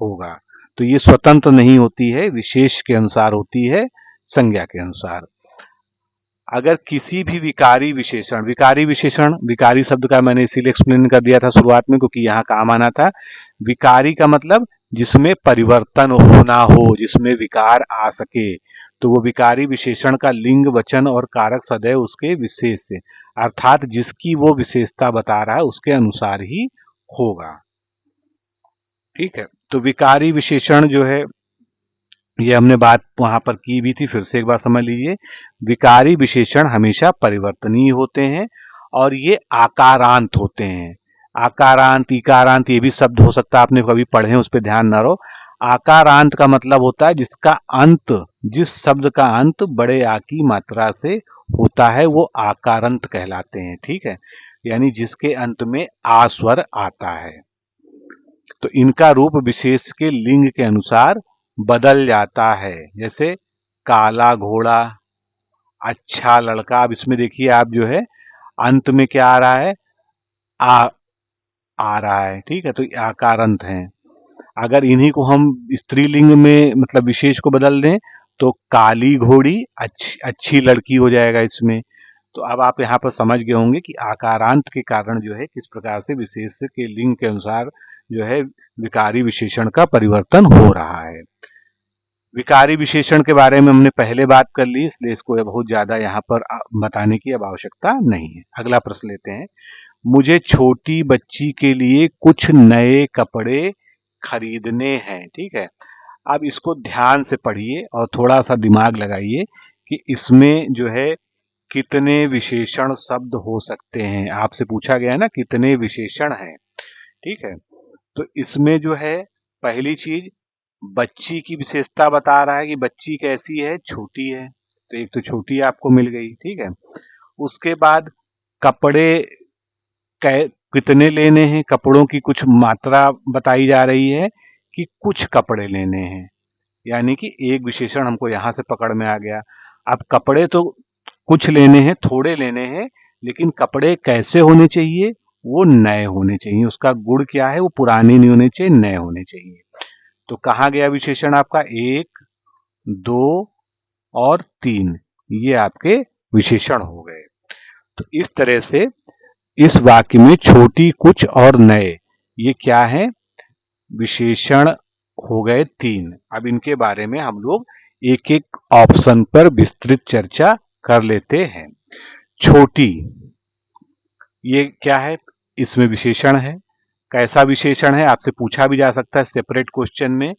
होगा। तो ये स्वतंत्र नहीं होती है, विशेष के अनुसार होती है, संज्ञा के अनुसार। अगर किसी भी विकारी विशेषण, विकारी शब्द का मैंने इसीलिए एक्सप्लेन कर दिया था शुरुआत में क्योंकि यहाँ काम आना था। विकारी का मतलब जिसमें परिवर्तन होना हो, जिसमें विकार आ सके, तो वो विकारी विशेषण का लिंग, वचन और कारक सदैव उसके विशेष से, अर्थात जिसकी वो विशेषता बता रहा है उसके अनुसार ही होगा। ठीक है, तो विकारी विशेषण जो है ये हमने बात वहां पर की भी थी, फिर से एक बार समझ लीजिए। विकारी विशेषण हमेशा परिवर्तनीय होते हैं और ये आकारांत होते हैं। आकारांत, इकारांत ये भी शब्द हो सकता है आपने कभी पढ़े हैं, उस पर ध्यान न रहो। आकारांत का मतलब होता है जिसका अंत, जिस शब्द का अंत बड़े आ की मात्रा से होता है वो आकारांत कहलाते हैं। ठीक है, यानी जिसके अंत में आ स्वर आता है। तो इनका रूप विशेष के लिंग के अनुसार बदल जाता है, जैसे काला घोड़ा, अच्छा लड़का। अब इसमें देखिए आप जो है अंत में क्या आ रहा है? आ रहा है। ठीक है, तो आकारांत हैं। अगर इन्हीं को हम स्त्रीलिंग में मतलब विशेष को बदल दें तो काली घोड़ी अच्छी लड़की हो जाएगा इसमें। तो अब आप यहाँ पर समझ गए होंगे कि आकारांत के कारण जो है किस प्रकार से विशेष के लिंग के अनुसार जो है विकारी विशेषण का परिवर्तन हो रहा है। विकारी विशेषण के बारे में हमने पहले बात कर ली, इसलिए इसको बहुत ज्यादा यहाँ पर बताने की अब आवश्यकता नहीं है। अगला प्रश्न लेते हैं। मुझे छोटी बच्ची के लिए कुछ नए कपड़े खरीदने हैं। ठीक है, अब इसको ध्यान से पढ़िए और थोड़ा सा दिमाग लगाइए कि इसमें जो है कितने विशेषण शब्द हो सकते हैं। आपसे पूछा गया ना कितने विशेषण हैं। ठीक है, तो इसमें जो है पहली चीज बच्ची की विशेषता बता रहा है कि बच्ची कैसी है? छोटी है, तो एक तो छोटी आपको मिल गई। ठीक है, उसके बाद कपड़े कितने लेने हैं, कपड़ों की कुछ मात्रा बताई जा रही है कि कुछ कपड़े लेने हैं, यानी कि एक विशेषण हमको यहां से पकड़ में आ गया। अब कपड़े तो कुछ लेने हैं, थोड़े लेने हैं, लेकिन कपड़े कैसे होने चाहिए? वो नए होने चाहिए। उसका गुण क्या है? वो पुराने नहीं होने चाहिए, नए होने चाहिए। तो कहाँ गया विशेषण आपका? 1, 2 और 3, ये आपके विशेषण हो गए। तो इस तरह से इस वाक्य में छोटी, कुछ और नए, ये क्या है? विशेषण हो गए 3। अब इनके बारे में हम लोग एक एक ऑप्शन पर विस्तृत चर्चा कर लेते हैं। छोटी, ये क्या है? इसमें विशेषण है। कैसा विशेषण है? आपसे पूछा भी जा सकता है सेपरेट क्वेश्चन में।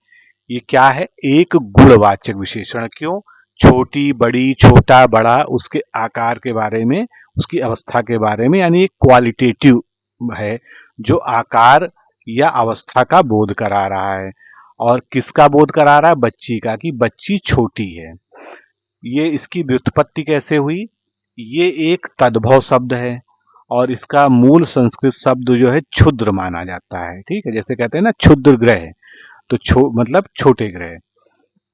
ये क्या है? एक गुणवाचक विशेषण। क्यों? छोटी, बड़ी, छोटा, बड़ा, उसके आकार के बारे में, उसकी अवस्था के बारे में, यानी एक क्वालिटेटिव है जो आकार या अवस्था का बोध करा रहा है। और किसका बोध करा रहा है? बच्ची का, कि बच्ची छोटी है। ये इसकी व्युत्पत्ति कैसे हुई? ये एक तद्भव शब्द है और इसका मूल संस्कृत शब्द जो है क्षुद्र माना जाता है। ठीक है, जैसे कहते हैं ना क्षुद्र ग्रह, तो मतलब छोटे ग्रह।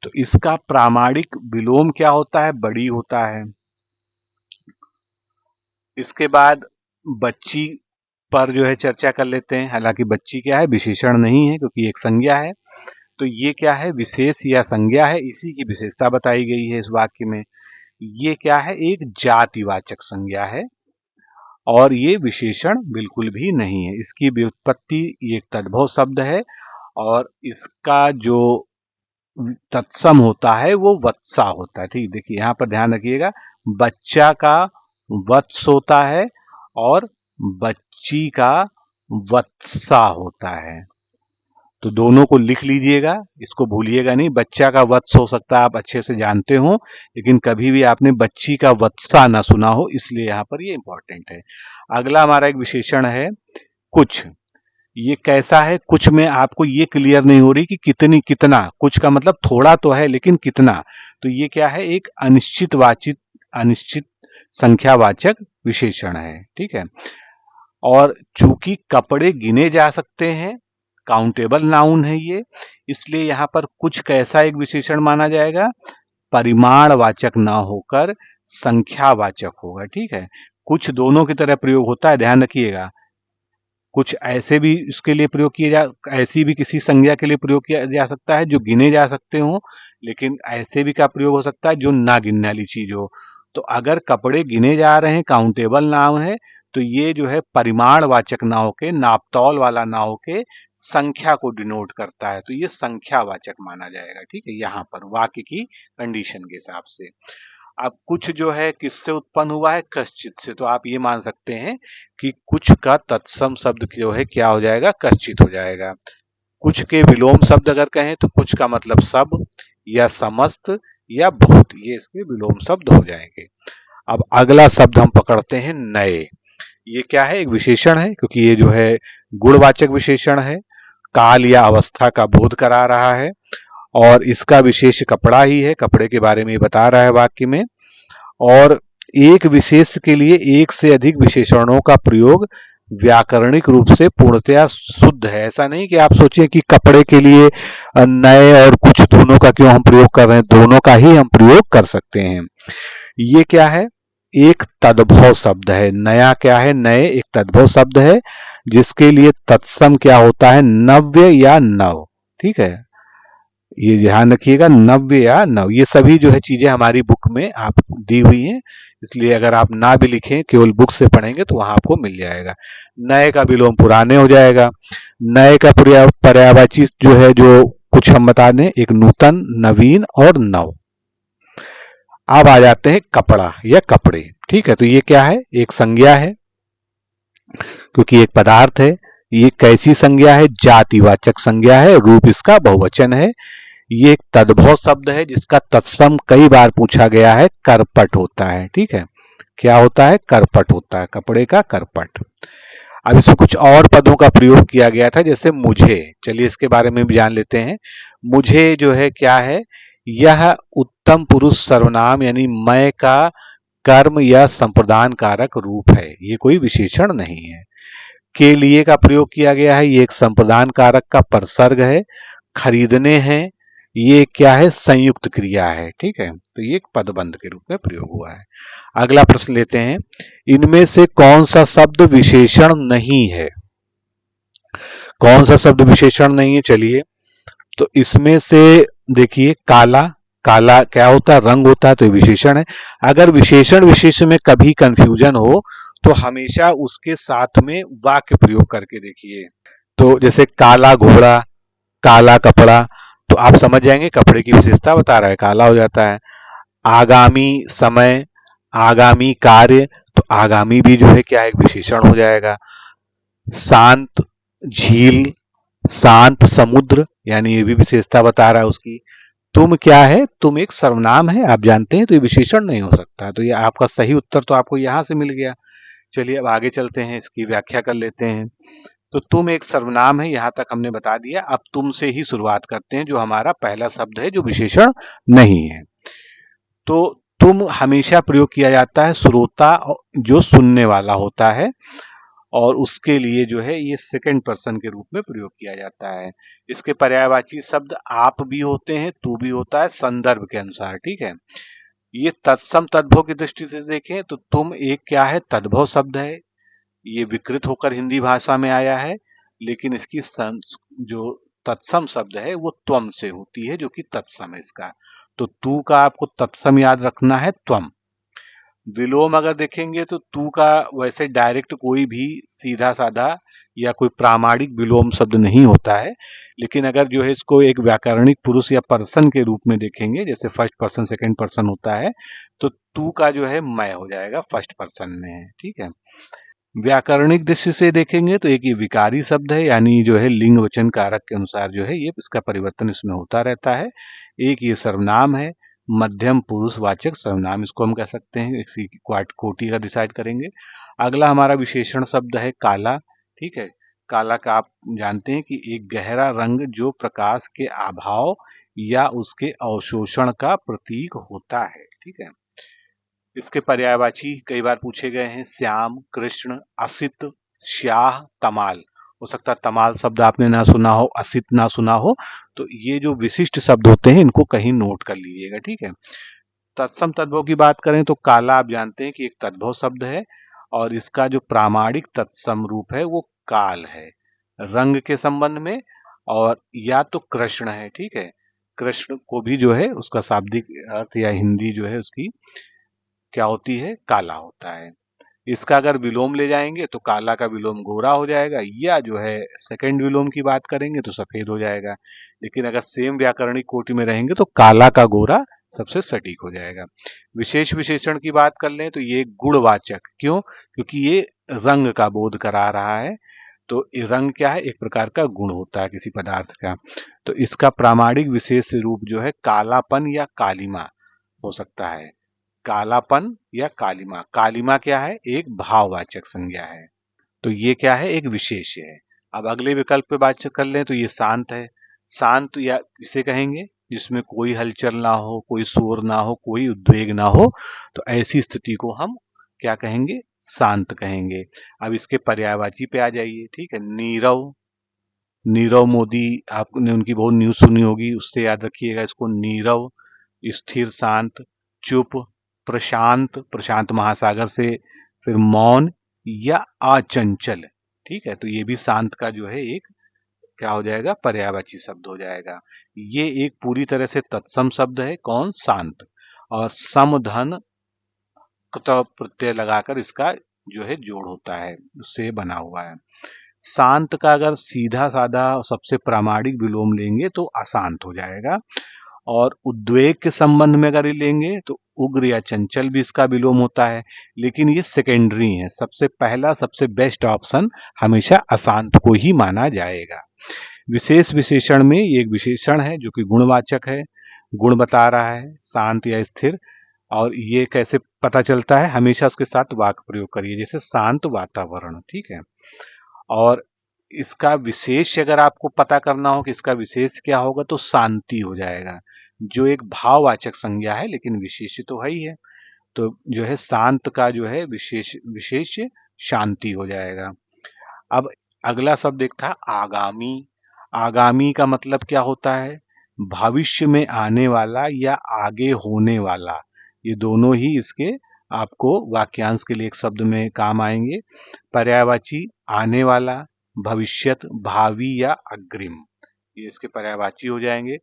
तो इसका प्रामाणिक विलोम क्या होता है? बड़ी होता है। इसके बाद बच्ची पर जो है चर्चा कर लेते हैं। हालांकि बच्ची क्या है? विशेषण नहीं है, क्योंकि एक संज्ञा है। तो ये क्या है? विशेष या संज्ञा है। इसी की विशेषता बताई गई है इस वाक्य में। ये क्या है? एक जातिवाचक संज्ञा है और ये विशेषण बिल्कुल भी नहीं है। इसकी व्युत्पत्ति, ये एक तद्भव शब्द है और इसका जो तत्सम होता है वो वत्सा होता है। ठीक, देखिए यहां पर ध्यान रखिएगा, बच्चा का वत्स होता है और बच्ची का वत्सा होता है। तो दोनों को लिख लीजिएगा, इसको भूलिएगा नहीं। बच्चा का वत्स हो सकता है आप अच्छे से जानते हो, लेकिन कभी भी आपने बच्ची का वत्सा ना सुना हो, इसलिए यहां पर ये इंपॉर्टेंट है। अगला हमारा एक विशेषण है कुछ। ये कैसा है? कुछ में आपको ये क्लियर नहीं हो रही कि कितनी, कितना। कुछ का मतलब थोड़ा तो है, लेकिन कितना। तो ये क्या है? एक अनिश्चित संख्यावाचक विशेषण है। ठीक है, और चूंकि कपड़े गिने जा सकते हैं, काउंटेबल नाउन है ये, इसलिए यहां पर कुछ कैसा एक विशेषण माना जाएगा? परिमाणवाचक ना होकर संख्यावाचक होगा। ठीक है, कुछ दोनों की तरह प्रयोग होता है, ध्यान रखिएगा। कुछ ऐसे भी इसके लिए प्रयोग किया जा, ऐसी भी किसी संज्ञा के लिए प्रयोग किया जा सकता है जो गिने जा सकते हो, लेकिन ऐसे भी का प्रयोग हो सकता है जो ना गिनने वाली चीज हो। तो अगर कपड़े गिने जा रहे हैं, काउंटेबल नाउन है, तो ये जो है परिमाणवाचक ना होके, नापतौल वाला ना होके संख्या को डिनोट करता है, तो ये संख्यावाचक माना जाएगा। ठीक है, यहाँ पर वाक्य की कंडीशन के हिसाब से। अब कुछ जो है किससे उत्पन्न हुआ है? कश्चित से। तो आप ये मान सकते हैं कि कुछ का तत्सम शब्द जो है क्या हो जाएगा? कश्चित हो जाएगा। कुछ के विलोम शब्द अगर कहें तो कुछ का मतलब सब या समस्त या बहुत, ये इसके विलोम शब्द हो जाएंगे। अब अगला शब्द हम पकड़ते हैं नए। ये क्या है? एक विशेषण है, क्योंकि ये जो है गुणवाचक विशेषण है, काल या अवस्था का बोध करा रहा है और इसका विशेष कपड़ा ही है। कपड़े के बारे में बता रहा है वाक्य में। और एक विशेष के लिए एक से अधिक विशेषणों का प्रयोग व्याकरणिक रूप से पूर्णतया शुद्ध है। ऐसा नहीं कि आप सोचें कि कपड़े के लिए नए और कुछ दोनों का क्यों हम प्रयोग कर रहे हैं, दोनों का ही हम प्रयोग कर सकते हैं। ये क्या है? एक तद्भव शब्द है। नया क्या है? नए एक तद्भव शब्द है जिसके लिए तत्सम क्या होता है? नव्य या नव। ठीक है, ये ध्यान रखिएगा, नव्य या नव, ये सभी जो है चीजें हमारी बुक में आप दी हुई हैं, इसलिए अगर आप ना भी लिखें, केवल बुक से पढ़ेंगे तो वहां आपको मिल जाएगा। नए का विलोम पुराने हो जाएगा। नए का पर्यायवाची जो है, जो कुछ हम बता दें, एक नूतन, नवीन और नव। अब आ जाते हैं कपड़ा या कपड़े। ठीक है, तो ये क्या है? एक संज्ञा है, क्योंकि एक पदार्थ है। ये कैसी संज्ञा है? जातिवाचक संज्ञा है, रूप इसका बहुवचन है। ये एक तद्भव शब्द है जिसका तत्सम कई बार पूछा गया है, करपट होता है। ठीक है, क्या होता है? करपट होता है, कपड़े का करपट। अब इसमें कुछ और पदों का प्रयोग किया गया था, जैसे मुझे। चलिए इसके बारे में भी जान लेते हैं। मुझे जो है क्या है? यह उत्तम पुरुष सर्वनाम यानी मैं का कर्म या संप्रदान कारक रूप है, ये कोई विशेषण नहीं है। के लिए का प्रयोग किया गया है, ये एक संप्रदान कारक का परसर्ग है। खरीदने हैं, ये क्या है, संयुक्त क्रिया है, ठीक है। तो ये एक पदबंध के रूप में प्रयोग हुआ है। अगला प्रश्न लेते हैं, इनमें से कौन सा शब्द विशेषण नहीं है? कौन सा शब्द विशेषण नहीं है? चलिए, तो इसमें से देखिए, काला, काला क्या होता है, रंग होता है, तो ये विशेषण है। अगर विशेषण विशेष में कभी कंफ्यूजन हो तो हमेशा उसके साथ में वाक्य प्रयोग करके देखिए। तो जैसे काला घोड़ा, काला कपड़ा, तो आप समझ जाएंगे कपड़े की विशेषता बता रहा है, काला हो जाता है। आगामी समय, आगामी कार्य, तो आगामी भी जो है क्या है, एक विशेषण हो जाएगा। शांत झील, शांत समुद्र, यानी ये भी विशेषता बता रहा है उसकी। तुम क्या है, तुम एक सर्वनाम है, आप जानते हैं, तो ये विशेषण नहीं हो सकता। तो ये आपका सही उत्तर तो आपको यहां से मिल गया। चलिए अब आगे चलते हैं, इसकी व्याख्या कर लेते हैं। तो तुम एक सर्वनाम है, यहां तक हमने बता दिया। अब तुम से ही शुरुआत करते हैं, जो हमारा पहला शब्द है जो विशेषण नहीं है। तो तुम हमेशा प्रयोग किया जाता है श्रोता जो सुनने वाला होता है, और उसके लिए जो है ये सेकंड पर्सन के रूप में प्रयोग किया जाता है। इसके पर्यायवाची शब्द आप भी होते हैं, तू भी होता है, संदर्भ के अनुसार, ठीक है। ये तत्सम तद्भव की दृष्टि से देखें तो तुम एक क्या है, तद्भव शब्द है। ये विकृत होकर हिंदी भाषा में आया है, लेकिन इसकी जो तत्सम शब्द है वो त्वम से होती है, जो कि तत्सम है इसका। तो तू का आपको तत्सम याद रखना है, त्वम। विलोम अगर देखेंगे तो तू का वैसे डायरेक्ट कोई भी सीधा साधा या कोई प्रामाणिक विलोम शब्द नहीं होता है, लेकिन अगर जो है इसको एक व्याकरणिक पुरुष या पर्सन के रूप में देखेंगे, जैसे फर्स्ट पर्सन सेकंड पर्सन होता है, तो तू का जो है मैं हो जाएगा, फर्स्ट पर्सन में है, ठीक है। व्याकरणिक दृष्टि से देखेंगे तो एक ये विकारी शब्द है, यानी जो है लिंग वचन कारक के अनुसार जो है ये इसका परिवर्तन इसमें होता रहता है। एक ये सर्वनाम है, मध्यम पुरुषवाचक सर्वनाम इसको हम कह सकते हैं, इसी कोटि का डिसाइड करेंगे। अगला हमारा विशेषण शब्द है काला, ठीक है। काला का आप जानते हैं कि एक गहरा रंग जो प्रकाश के अभाव या उसके अवशोषण का प्रतीक होता है, ठीक है। इसके पर्यायवाची कई बार पूछे गए हैं, श्याम, कृष्ण, असित, श्याह, तमाल। हो सकता है तमाल शब्द आपने ना सुना हो, असित ना सुना हो, तो ये जो विशिष्ट शब्द होते हैं इनको कहीं नोट कर लीजिएगा, ठीक है। तत्सम तद्भव की बात करें तो काला आप जानते हैं कि एक तद्भव शब्द है, और इसका जो प्रामाणिक तत्सम रूप है वो काल है, रंग के संबंध में, और या तो कृष्ण है, ठीक है। कृष्ण को भी जो है उसका शाब्दिक अर्थ या हिंदी जो है उसकी क्या होती है, काला होता है। इसका अगर विलोम ले जाएंगे तो काला का विलोम गोरा हो जाएगा, या जो है सेकंड विलोम की बात करेंगे तो सफेद हो जाएगा। लेकिन अगर सेम व्याकरणिक कोटि में रहेंगे तो काला का गोरा सबसे सटीक हो जाएगा। विशेष विशेषण की बात कर लें तो ये गुणवाचक, क्यों, क्योंकि ये रंग का बोध करा रहा है। तो ये रंग क्या है, एक प्रकार का गुण होता है किसी पदार्थ का। तो इसका प्रामाणिक विशेष रूप जो है कालापन या कालिमा हो सकता है। कालापन या कालिमा, कालिमा क्या है, एक भाववाचक संज्ञा है, तो ये क्या है, एक विशेष है। अब अगले विकल्प पे बात कर लें तो ये शांत है। शांत या इसे कहेंगे जिसमें कोई हलचल ना हो, कोई शोर ना हो, कोई उद्वेग ना हो, तो ऐसी स्थिति को हम क्या कहेंगे, शांत कहेंगे। अब इसके पर्यायवाची पे आ जाइए, ठीक है। नीरव, नीरव मोदी, आपने उनकी बहुत न्यूज सुनी होगी, उससे याद रखिएगा इसको, नीरव, स्थिर शांत, चुप, प्रशांत, प्रशांत महासागर से, फिर मौन या अचंचल, ठीक है। तो ये भी शांत का जो है एक क्या हो जाएगा, पर्यायवाची शब्द हो जाएगा। ये एक पूरी तरह से तत्सम शब्द है, कौन, शांत, और समधन प्रत्यय लगाकर इसका जो है जोड़ होता है, उससे बना हुआ है। शांत का अगर सीधा साधा सबसे प्रामाणिक विलोम लेंगे तो अशांत हो जाएगा, और उद्वेग के संबंध में अगर लेंगे तो उग्र या चंचल भी इसका विलोम होता है, लेकिन ये सेकेंडरी है। सबसे पहला सबसे बेस्ट ऑप्शन हमेशा अशांत को ही माना जाएगा। विशेष विशेषण में ये एक विशेषण है जो कि गुणवाचक है, गुण बता रहा है, शांत या स्थिर। और ये कैसे पता चलता है, हमेशा उसके साथ वाक्य प्रयोग करिए, जैसे शांत वातावरण, ठीक है। और इसका विशेष अगर आपको पता करना हो कि इसका विशेष क्या होगा तो शांति हो जाएगा, जो एक भाववाचक संज्ञा है, लेकिन विशेष तो है ही है। तो जो है शांत का जो है विशेष विशेष शांति हो जाएगा। अब अगला शब्द एक था आगामी। आगामी का मतलब क्या होता है? भविष्य में आने वाला या आगे होने वाला। ये दोनों ही इसके आपको वाक्यांश के लिए एक शब्द में काम आएंगे। पर्यायवाची आने वाला, भविष्यत, भावी या अग्रिम, ये इसके पर्यायवाची हो जाएंगे।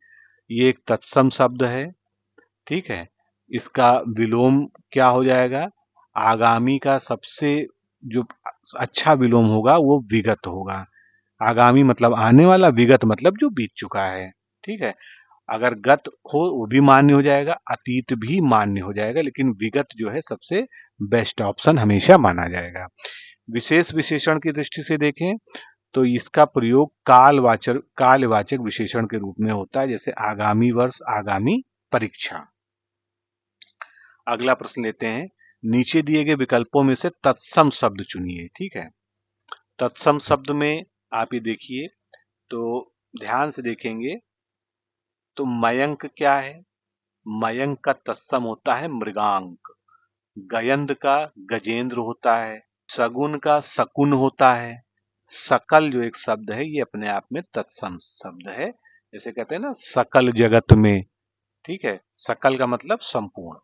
ये एक तत्सम शब्द है, ठीक है। इसका विलोम क्या हो जाएगा? आगामी का सबसे जो अच्छा विलोम होगा वो विगत होगा। आगामी मतलब आने वाला, विगत मतलब जो बीत चुका है, ठीक है। अगर गत हो वो भी मान्य हो जाएगा, अतीत भी मान्य हो जाएगा, लेकिन विगत जो है सबसे बेस्ट ऑप्शन हमेशा माना जाएगा। विशेष विशेषण की दृष्टि से देखें तो इसका प्रयोग कालवाचक विशेषण के रूप में होता है, जैसे आगामी वर्ष, आगामी परीक्षा। अगला प्रश्न लेते हैं, नीचे दिए गए विकल्पों में से तत्सम शब्द चुनिए, ठीक है। तत्सम शब्द में आप ये देखिए, तो ध्यान से देखेंगे तो मयंक क्या है? मयंक का तत्सम होता है मृगांक। गयंद का गजेंद्र होता है। शगुन का शकुन होता है। सकल जो एक शब्द है ये अपने आप में तत्सम शब्द है, जैसे कहते हैं ना सकल जगत में, ठीक है। सकल का मतलब संपूर्ण,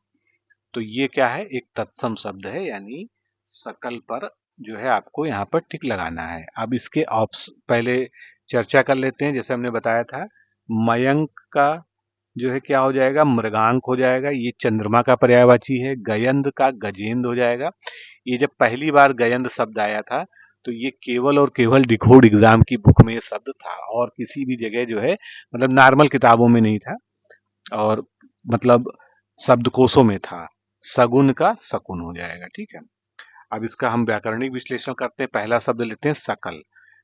तो ये क्या है? एक तत्सम शब्द है, यानी सकल पर जो है आपको यहाँ पर टिक लगाना है। अब इसके पहले चर्चा कर लेते हैं। जैसे हमने बताया था, मयंक का जो है क्या हो जाएगा? मृगांक हो जाएगा, ये चंद्रमा का पर्यायवाची है। गयंद का गजेंद्र हो जाएगा। ये जब पहली बार गयंद शब्द आया था तो ये केवल और केवल डिकोड एग्जाम की बुक में ये शब्द था, और किसी भी जगह जो है मतलब नॉर्मल किताबों में नहीं था, और मतलब शब्दकोशों में था। सगुन का शकुन हो जाएगा, ठीक है। अब इसका हम व्याकरणिक विश्लेषण करते हैं। पहला शब्द लेते हैं सकल।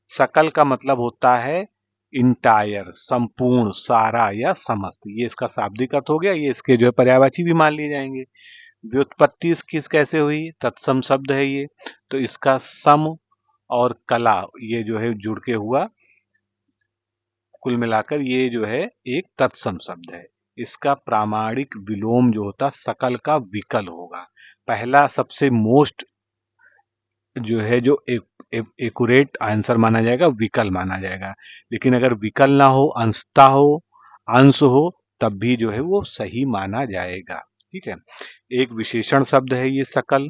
सकल का मतलब होता है इंटायर, संपूर्ण, सारा या समस्त। ये इसका शाब्दिक अर्थ हो गया। ये इसके जो है पर्यायवाची भी मान लिए जाएंगे। व्युत्पत्ति इसकी कैसे हुई? तत्सम शब्द है ये, तो इसका सम और कला ये जो है जुड़ के हुआ, कुल मिलाकर ये जो है एक तत्सम शब्द है। इसका प्रामाणिक विलोम जो होता सकल का विकल होगा। पहला सबसे मोस्ट जो है जो एक्यूरेट आंसर माना जाएगा, विकल माना जाएगा। लेकिन अगर विकल ना हो, अंशता हो, अंश हो, तब भी जो है वो सही माना जाएगा, ठीक है। एक विशेषण शब्द है ये सकल,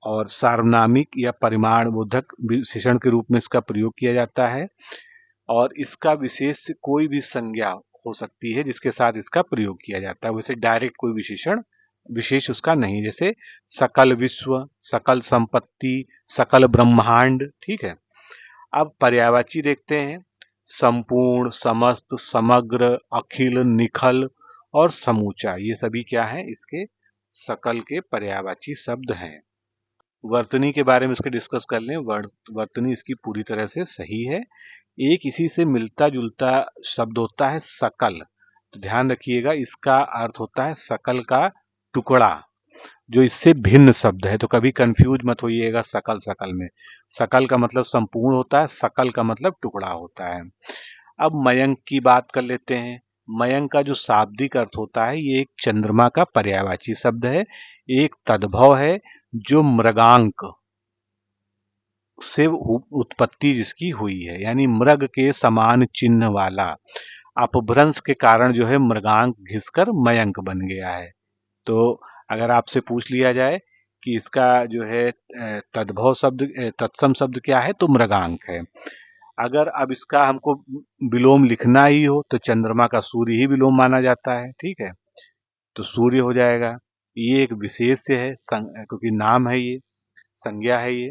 और सार्वनामिक या परिमाण बोधक विशेषण के रूप में इसका प्रयोग किया जाता है, और इसका विशेष कोई भी संज्ञा हो सकती है जिसके साथ इसका प्रयोग किया जाता है। वैसे डायरेक्ट कोई विशेषण विशेष उसका नहीं, जैसे सकल विश्व, सकल संपत्ति, सकल ब्रह्मांड, ठीक है। अब पर्यायवाची देखते हैं। संपूर्ण, समस्त, समग्र, अखिल, निखल और समूचा, ये सभी क्या है? इसके सकल के पर्यायवाची शब्द हैं। वर्तनी के बारे में इसके डिस्कस कर लें। वर्तनी इसकी पूरी तरह से सही है। एक इसी से मिलता जुलता शब्द होता है सकल, तो ध्यान रखिएगा इसका अर्थ होता है सकल का टुकड़ा, जो इससे भिन्न शब्द है। तो कभी कंफ्यूज मत होइएगा सकल सकल में। सकल का मतलब संपूर्ण होता है, सकल का मतलब टुकड़ा होता है। अब मयंक की बात कर लेते हैं। मयंक का जो शाब्दिक अर्थ होता है, ये एक चंद्रमा का पर्यायवाची शब्द है। एक तद्भव है जो मृगांक से उत्पत्ति जिसकी हुई है, यानी मृग के समान चिन्ह वाला। अपभ्रंश के कारण जो है मृगांक घिसकर मयंक बन गया है। तो अगर आपसे पूछ लिया जाए कि इसका जो है तद्भव शब्द तत्सम शब्द क्या है, तो मृगांक है। अगर अब इसका हमको विलोम लिखना ही हो तो चंद्रमा का सूर्य ही विलोम माना जाता है, ठीक है। तो सूर्य हो जाएगा। ये एक विशेष्य है, क्योंकि नाम है, ये संज्ञा है। ये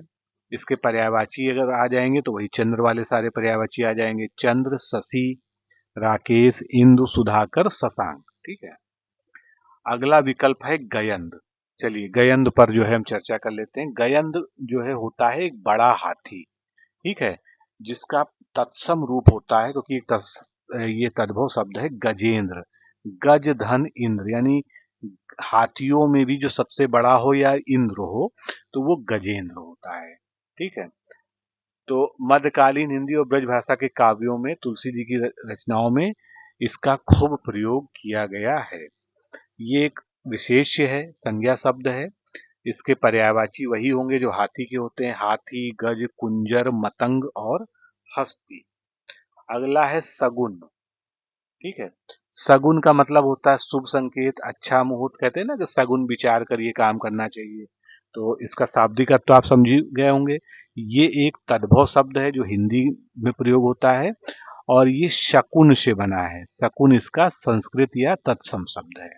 इसके पर्यायवाची अगर आ जाएंगे तो वही चंद्र वाले सारे पर्यायवाची आ जाएंगे। चंद्र, शशि, राकेश, इंदु, सुधाकर, शशांक, ठीक है। अगला विकल्प है गयंद। चलिए गयंद पर जो है हम चर्चा कर लेते हैं। गयंद जो है होता है एक बड़ा हाथी, ठीक है, जिसका तत्सम रूप होता है, क्योंकि ये तद्भव शब्द है गजेंद्र। गज धन इंद्र, यानी हाथियों में भी जो सबसे बड़ा हो या इंद्र हो तो वो गजेंद्र होता है, ठीक है। तो मध्यकालीन हिंदी और ब्रज भाषा के काव्यों में, तुलसी जी की रचनाओं में इसका खूब प्रयोग किया गया है। ये एक विशेष्य है, संज्ञा शब्द है। इसके पर्यायवाची वही होंगे जो हाथी के होते हैं। हाथी, गज, कुंजर, मतंग और हस्ती। अगला है सगुन। ठीक है, सगुन का मतलब होता है शुभ संकेत, अच्छा मुहूर्त। कहते हैं ना कि सगुन विचार कर ये काम करना चाहिए। तो इसका शाब्दिक अर्थ तो आप समझ ही गए होंगे। ये एक तद्भव शब्द है जो हिंदी में प्रयोग होता है और ये शकुन से बना है। शकुन इसका संस्कृत या तत्सम शब्द है।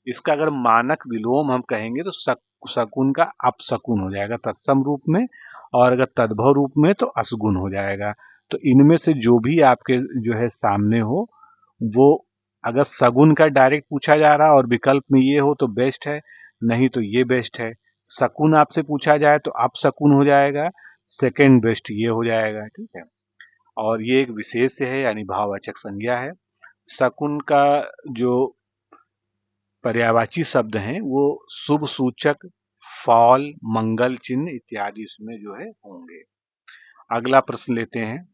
इसका अगर मानक विलोम हम कहेंगे तो शकुन का अपशकुन हो जाएगा तत्सम रूप में, और अगर तद्भव रूप में तो असगुन हो जाएगा। तो इनमें से जो भी आपके जो है सामने हो, वो अगर सगुन का डायरेक्ट पूछा जा रहा और विकल्प में ये हो तो बेस्ट है, नहीं तो ये बेस्ट है। शकुन आपसे पूछा जाए तो अपशकुन हो जाएगा, सेकंड बेस्ट ये हो जाएगा। ठीक है, और ये एक विशेष है यानी भाववाचक संज्ञा है। शकुन का जो पर्यायवाची शब्द हैं वो शुभ सूचक, फॉल, मंगल चिन्ह इत्यादि इसमें जो है होंगे। अगला प्रश्न लेते हैं।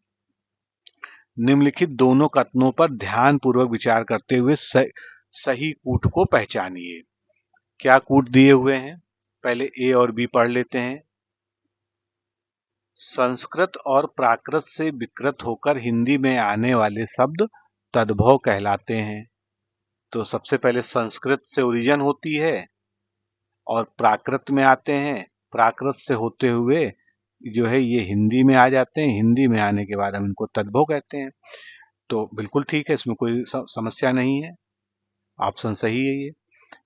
निम्नलिखित दोनों कथनों पर ध्यान पूर्वक विचार करते हुए सही कूट को पहचानिए। क्या कूट दिए हुए हैं, पहले ए और बी पढ़ लेते हैं। संस्कृत और प्राकृत से विकृत होकर हिंदी में आने वाले शब्द तद्भव कहलाते हैं। तो सबसे पहले संस्कृत से ओरिजिन होती है और प्राकृत में आते हैं, प्राकृत से होते हुए जो है ये हिंदी में आ जाते हैं, हिंदी में आने के बाद हम इनको तद्भव कहते हैं। तो बिल्कुल ठीक है, इसमें कोई समस्या नहीं है, ऑप्शन सही है ये।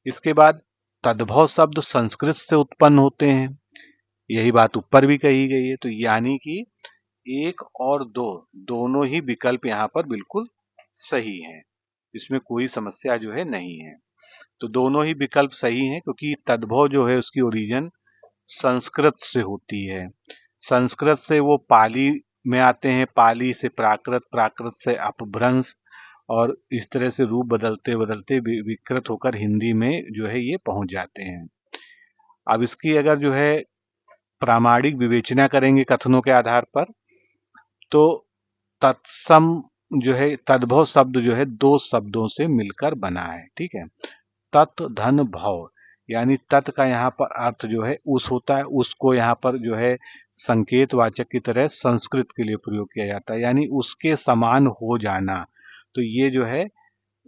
इसके बाद तद्भव शब्द संस्कृत से उत्पन्न होते हैं, यही बात ऊपर भी कही गई है। तो यानी कि एक और दो दोनों ही विकल्प यहाँ पर बिल्कुल सही हैं, इसमें कोई समस्या जो है नहीं है। तो दोनों ही विकल्प सही हैं क्योंकि तद्भव जो है उसकी ओरिजिन संस्कृत से होती है। संस्कृत से वो पाली में आते हैं, पाली से प्राकृत, प्राकृत से अपभ्रंश, और इस तरह से रूप बदलते बदलते विकृत होकर हिंदी में जो है ये पहुंच जाते हैं। अब इसकी अगर जो है प्रामाणिक विवेचना करेंगे कथनों के आधार पर, तो तत्सम जो है तद्भव शब्द जो है दो शब्दों से मिलकर बना है। ठीक है, तत् धन भव, यानी तत् का यहाँ पर अर्थ जो है उस होता है, उसको यहाँ पर जो है संकेत वाचक की तरह संस्कृत के लिए प्रयोग किया जाता है, यानी उसके समान हो जाना। तो ये जो है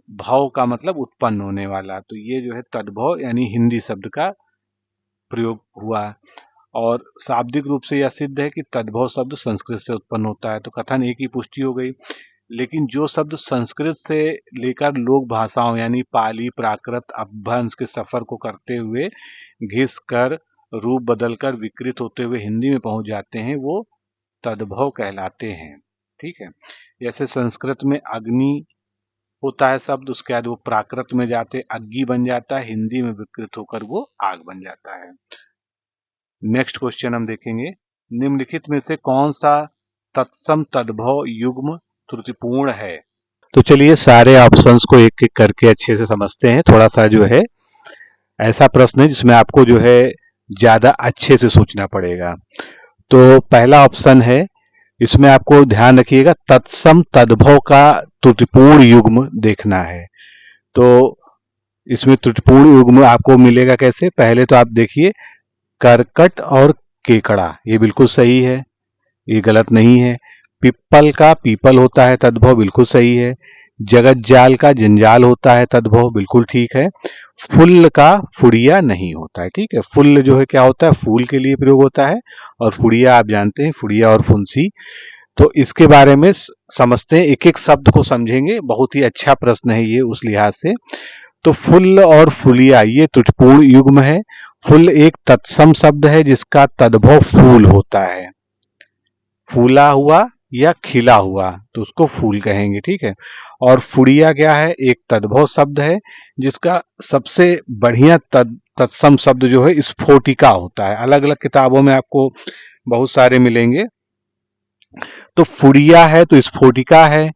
भाव का मतलब उत्पन्न होने वाला, तो ये जो है तद्भव यानी हिंदी शब्द का प्रयोग हुआ। और शाब्दिक रूप से यह सिद्ध है कि तद्भव शब्द संस्कृत से उत्पन्न होता है। तो कथन एक ही पुष्टि हो गई। लेकिन जो शब्द संस्कृत से लेकर लोक भाषाओं यानी पाली, प्राकृत, अपभ्रंश के सफर को करते हुए घिस कर रूप बदलकर विकृत होते हुए हिंदी में पहुंच जाते हैं, वो तद्भव कहलाते हैं। ठीक है, जैसे संस्कृत में अग्नि होता है शब्द, उसके बाद वो प्राकृत में जाते अग्नि बन जाता है, हिंदी में विकृत होकर वो आग बन जाता है। नेक्स्ट क्वेश्चन हम देखेंगे, निम्नलिखित में से कौन सा तत्सम तद्भव युग्म त्रुटिपूर्ण है। तो चलिए सारे ऑप्शंस को एक एक करके अच्छे से समझते हैं। थोड़ा सा जो है ऐसा प्रश्न है जिसमें आपको जो है ज्यादा अच्छे से सोचना पड़ेगा। तो पहला ऑप्शन है, इसमें आपको ध्यान रखिएगा तत्सम तद्भव का त्रुटिपूर्ण युग्म देखना है। तो इसमें त्रुटिपूर्ण युग्म आपको मिलेगा कैसे, पहले तो आप देखिए करकट और केकड़ा, ये बिल्कुल सही है, ये गलत नहीं है। पिप्पल का पीपल होता है तद्भव, बिल्कुल सही है। जगत जाल का जंजाल होता है तद्भव, बिल्कुल ठीक है। फुल्ल का फुड़िया नहीं होता है। ठीक है, फुल्ल जो है क्या होता है, फूल के लिए प्रयोग होता है, और फुड़िया आप जानते हैं फुड़िया और फुंसी। तो इसके बारे में समझते हैं, एक एक शब्द को समझेंगे। बहुत ही अच्छा प्रश्न है ये उस लिहाज से। तो फुल्ल और फुलिया ये त्रुटिपूर्ण युग्म है। फुल एक तत्सम शब्द है जिसका तद्भव फूल होता है, फूला हुआ या खिला हुआ, तो उसको फूल कहेंगे। ठीक है, और फुड़िया क्या है, एक तद्भव शब्द है जिसका सबसे बढ़िया तत्सम शब्द जो है स्फोटिका होता है। अलग अलग किताबों में आपको बहुत सारे मिलेंगे। तो फुड़िया है तो स्फोटिका है,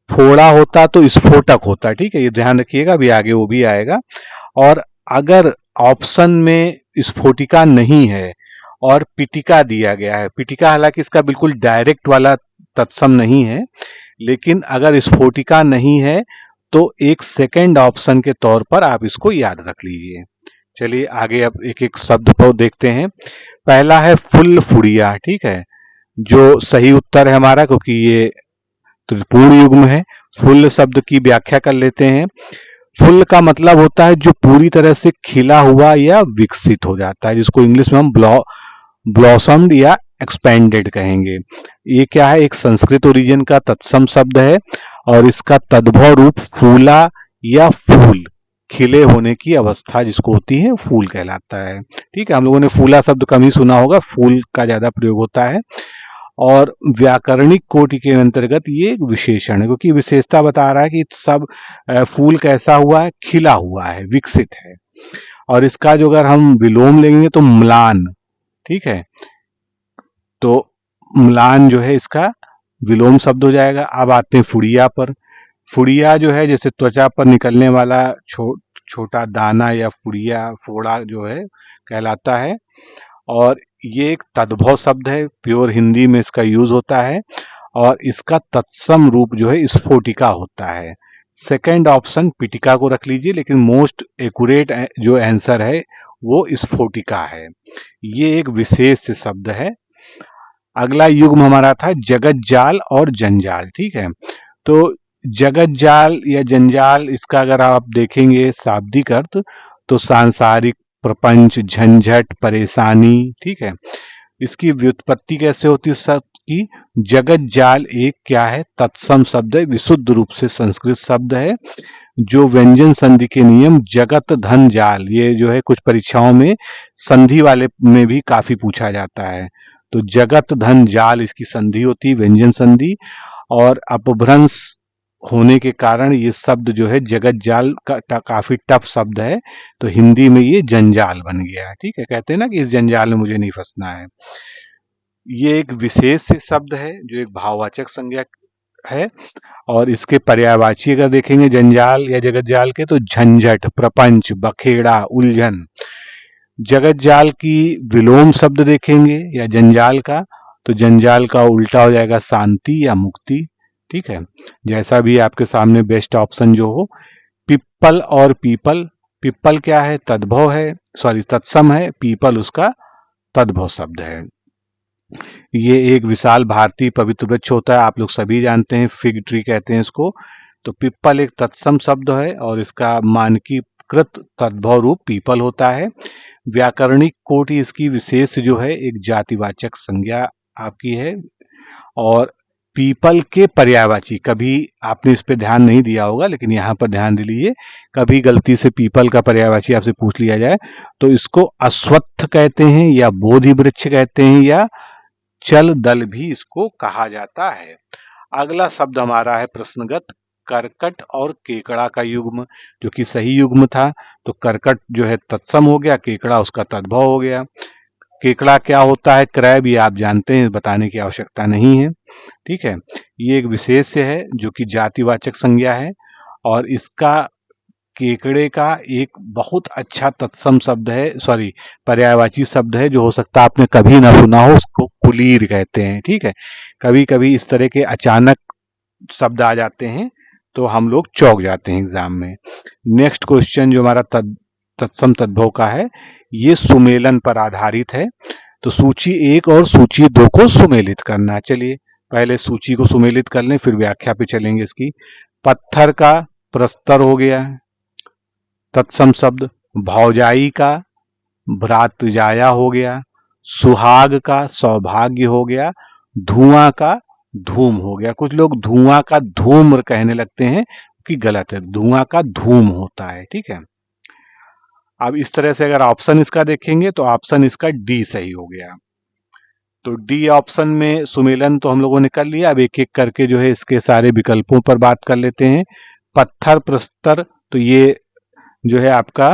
फोड़ा होता तो स्फोटक होता है। ठीक है, ये ध्यान रखिएगा, अभी आगे वो भी आएगा। और अगर ऑप्शन में स्फोटिका नहीं है और पिटिका दिया गया है, पिटिका हालांकि इसका बिल्कुल डायरेक्ट वाला तत्सम नहीं है, लेकिन अगर स्फोटिका नहीं है तो एक सेकंड ऑप्शन के तौर पर आप इसको याद रख लीजिए। चलिए आगे अब एक एक शब्द को देखते हैं। पहला है फुल फुड़िया। ठीक है, जो सही उत्तर है हमारा, क्योंकि ये त्रिपुण युग्म है। फुल्ल शब्द की व्याख्या कर लेते हैं। फुल का मतलब होता है जो पूरी तरह से खिला हुआ या विकसित हो जाता है, जिसको इंग्लिश में हम ब्लॉसम्ड या एक्सपेंडेड कहेंगे। ये क्या है, एक संस्कृत ओरिजिन का तत्सम शब्द है और इसका तद्भव रूप फूला या फूल, खिले होने की अवस्था जिसको होती है फूल कहलाता है। ठीक है, हम लोगों ने फूला शब्द कम ही सुना होगा, फूल का ज्यादा प्रयोग होता है। और व्याकरणिक कोटि के अंतर्गत ये एक विशेषण है, क्योंकि विशेषता बता रहा है कि सब फूल कैसा हुआ है, खिला हुआ है, विकसित है। और इसका जो अगर हम विलोम लेंगे तो म्लान, ठीक है, तो म्लान जो है इसका विलोम शब्द हो जाएगा। अब आते हैं फुड़िया पर। फुड़िया जो है जैसे त्वचा पर निकलने वाला छोटा दाना या फुड़िया, फोड़ा जो है कहलाता है। और ये एक तद्भव शब्द है, प्योर हिंदी में इसका यूज होता है। और इसका तत्सम रूप जो है स्फोटिका होता है। सेकंड ऑप्शन पिटिका को रख लीजिए, लेकिन मोस्ट एक्यूरेट जो आंसर है वो स्फोटिका है। ये एक विशेष शब्द है। अगला युग्म हमारा था जगत जाल और जंजाल। ठीक है, तो जगत जाल या जंजाल, इसका अगर आप देखेंगे शाब्दिक अर्थ तो सांसारिक प्रपंच, झंझट, परेशानी। ठीक है, इसकी व्युत्पत्ति कैसे होती है शब्द की? जगत जाल एक क्या है, तत्सम शब्द है, विशुद्ध रूप से संस्कृत शब्द है, जो व्यंजन संधि के नियम जगत धन जाल, ये जो है कुछ परीक्षाओं में संधि वाले में भी काफी पूछा जाता है। तो जगत धन जाल इसकी संधि होती है, व्यंजन संधि। और अपभ्रंश होने के कारण ये शब्द जो है जगत जाल का काफी टफ शब्द है, तो हिंदी में ये जंजाल बन गया है। ठीक है, कहते हैं ना कि इस जंजाल में मुझे नहीं फंसना है। ये एक विशेष शब्द है जो एक भाववाचक संज्ञा है। और इसके पर्यायवाची अगर देखेंगे जंजाल या जगत जाल के, तो झंझट, प्रपंच, बखेड़ा, उलझन। जगत जाल की विलोम शब्द देखेंगे या जंजाल का, तो जंजाल का उल्टा हो जाएगा शांति या मुक्ति। ठीक है, जैसा भी आपके सामने बेस्ट ऑप्शन जो हो। पिप्पल और पीपल, पिप्पल क्या है, तद्भव है, सॉरी तत्सम है, पीपल उसका तद्भव शब्द है। ये एक विशाल भारतीय पवित्र वृक्ष होता है, आप लोग सभी जानते हैं, फिग ट्री कहते हैं इसको। तो पिप्पल एक तत्सम शब्द है और इसका मानकीकृत तद्भव रूप पीपल होता है। व्याकरणिक कोटि इसकी विशेष जो है एक जातिवाचक संज्ञा आपकी है। और पीपल के पर्यायवाची, कभी आपने इस पे ध्यान नहीं दिया होगा लेकिन यहाँ पर ध्यान दे लीजिए, कभी गलती से पीपल का पर्यायवाची आपसे पूछ लिया जाए तो इसको अश्वत्थ कहते हैं या बोधि वृक्ष कहते हैं या चल दल भी इसको कहा जाता है। अगला शब्द हमारा है प्रश्नगत, करकट और केकड़ा का युग्म, जो कि सही युग्म था। तो करकट जो है तत्सम हो गया, केकड़ा उसका तद्भव हो गया। केकड़ा क्या होता है, क्रैब, ये आप जानते हैं, बताने की आवश्यकता नहीं है। ठीक है, ये एक विशेष है जो कि जातिवाचक संज्ञा है। और इसका केकड़े का एक बहुत अच्छा तत्सम शब्द है, सॉरी पर्यायवाची शब्द है, जो हो सकता है आपने कभी ना सुना हो, उसको कुलीर कहते हैं। ठीक है, कभी कभी इस तरह के अचानक शब्द आ जाते हैं तो हम लोग चौंक जाते हैं एग्जाम में। नेक्स्ट क्वेश्चन जो हमारा तत्सम तद्भव का है, ये सुमेलन पर आधारित है। तो सूची 1 और सूची 2 को सुमेलित करना। चलिए पहले सूची को सुमेलित कर लें, फिर व्याख्या पे चलेंगे इसकी। पत्थर का प्रस्तर हो गया तत्सम शब्द, भौजाई का भ्रातृजाया हो गया, सुहाग का सौभाग्य हो गया, धुआं का धूम हो गया। कुछ लोग धुआं का धूम्र कहने लगते हैं कि गलत है, धुआं का धूम होता है। ठीक है, अब इस तरह से अगर ऑप्शन इसका देखेंगे तो ऑप्शन इसका डी सही हो गया। तो डी ऑप्शन में सुमेलन तो हम लोगों ने कर लिया। अब एक एक करके जो है इसके सारे विकल्पों पर बात कर लेते हैं। पत्थर प्रस्तर, तो ये जो है आपका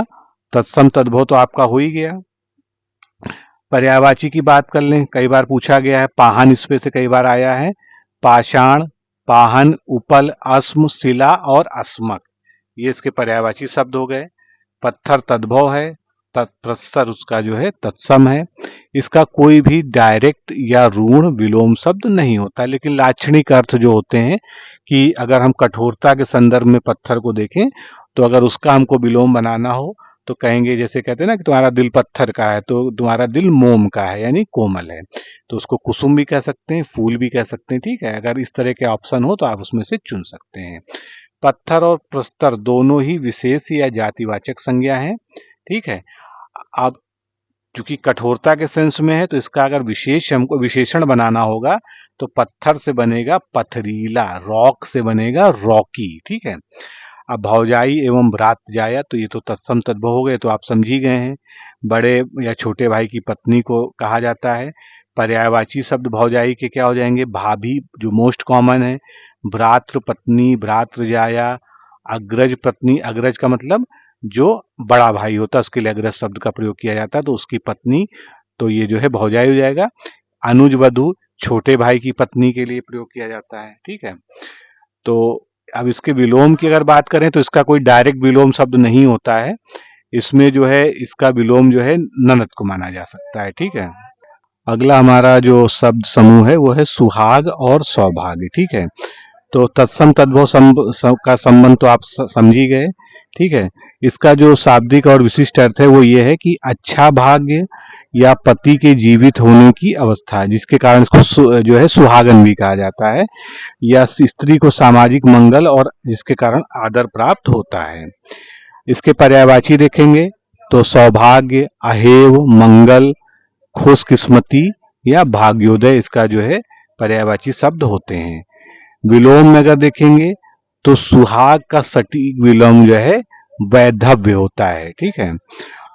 तत्सम तद्भव तो आपका हो ही गया। पर्यायवाची की बात कर लें, कई बार पूछा गया है, पाहन इसमें से कई बार आया है। पाषाण, पाहन, उपल, अस्म, शिला और अस्मक, ये इसके पर्यायवाची शब्द हो गए। पत्थर तद्भव है, तत्प्रस्तर उसका जो है तत्सम है। इसका कोई भी डायरेक्ट या ऋण विलोम शब्द नहीं होता, लेकिन लाक्षणिक अर्थ जो होते हैं कि अगर हम कठोरता के संदर्भ में पत्थर को देखें तो अगर उसका हमको विलोम बनाना हो तो कहेंगे, जैसे कहते हैं ना कि तुम्हारा दिल पत्थर का है तो तुम्हारा दिल मोम का है, यानी कोमल है। तो उसको कुसुम भी कह सकते हैं, फूल भी कह सकते हैं। ठीक है, अगर इस तरह के ऑप्शन हो तो आप उसमें से चुन सकते हैं। पत्थर और प्रस्तर दोनों ही विशेष या जातिवाचक संज्ञा हैं। ठीक है, अब चूंकि कठोरता के सेंस में है तो इसका अगर विशेष हमको विशेषण बनाना होगा तो पत्थर से बनेगा पथरीला, रॉक से बनेगा रॉकी। ठीक है, अब भौजाई एवं भ्रातृजाया तो ये तो तत्सम तद्भव हो गए, तो आप समझ ही गए हैं। बड़े या छोटे भाई की पत्नी को कहा जाता है। पर्यायवाची शब्द भौजाई के क्या हो जाएंगे? भाभी, जो मोस्ट कॉमन है। भ्रातृ पत्नी, भ्रातृजाया। अग्रज पत्नी, अग्रज का मतलब जो बड़ा भाई होता है उसके लिए अग्रज शब्द का प्रयोग किया जाता है, तो उसकी पत्नी, तो ये जो है भौजाई हो जाएगा। अनुज वधु, छोटे भाई की पत्नी के लिए प्रयोग किया जाता है। ठीक है, तो अब इसके विलोम की अगर बात करें तो इसका कोई डायरेक्ट विलोम शब्द नहीं होता है। इसमें जो है इसका विलोम जो है ननद को माना जा सकता है। ठीक है, अगला हमारा जो शब्द समूह है वो है सुहाग और सौभाग्य। ठीक है, तो तत्सम तद्भव का संबंध तो आप समझ ही गए। ठीक है, इसका जो शाब्दिक और विशिष्ट अर्थ है वो ये है कि अच्छा भाग्य या पति के जीवित होने की अवस्था, जिसके कारण इसको जो है सुहागन भी कहा जाता है, या स्त्री को सामाजिक मंगल और जिसके कारण आदर प्राप्त होता है। इसके पर्यायवाची देखेंगे तो सौभाग्य, अहेव, मंगल, खुशकिस्मती या भाग्योदय इसका जो है पर्यायवाची शब्द होते हैं। विलोम में अगर देखेंगे तो सुहाग का सटीक विलोम जो है वैधव्य होता है। ठीक है,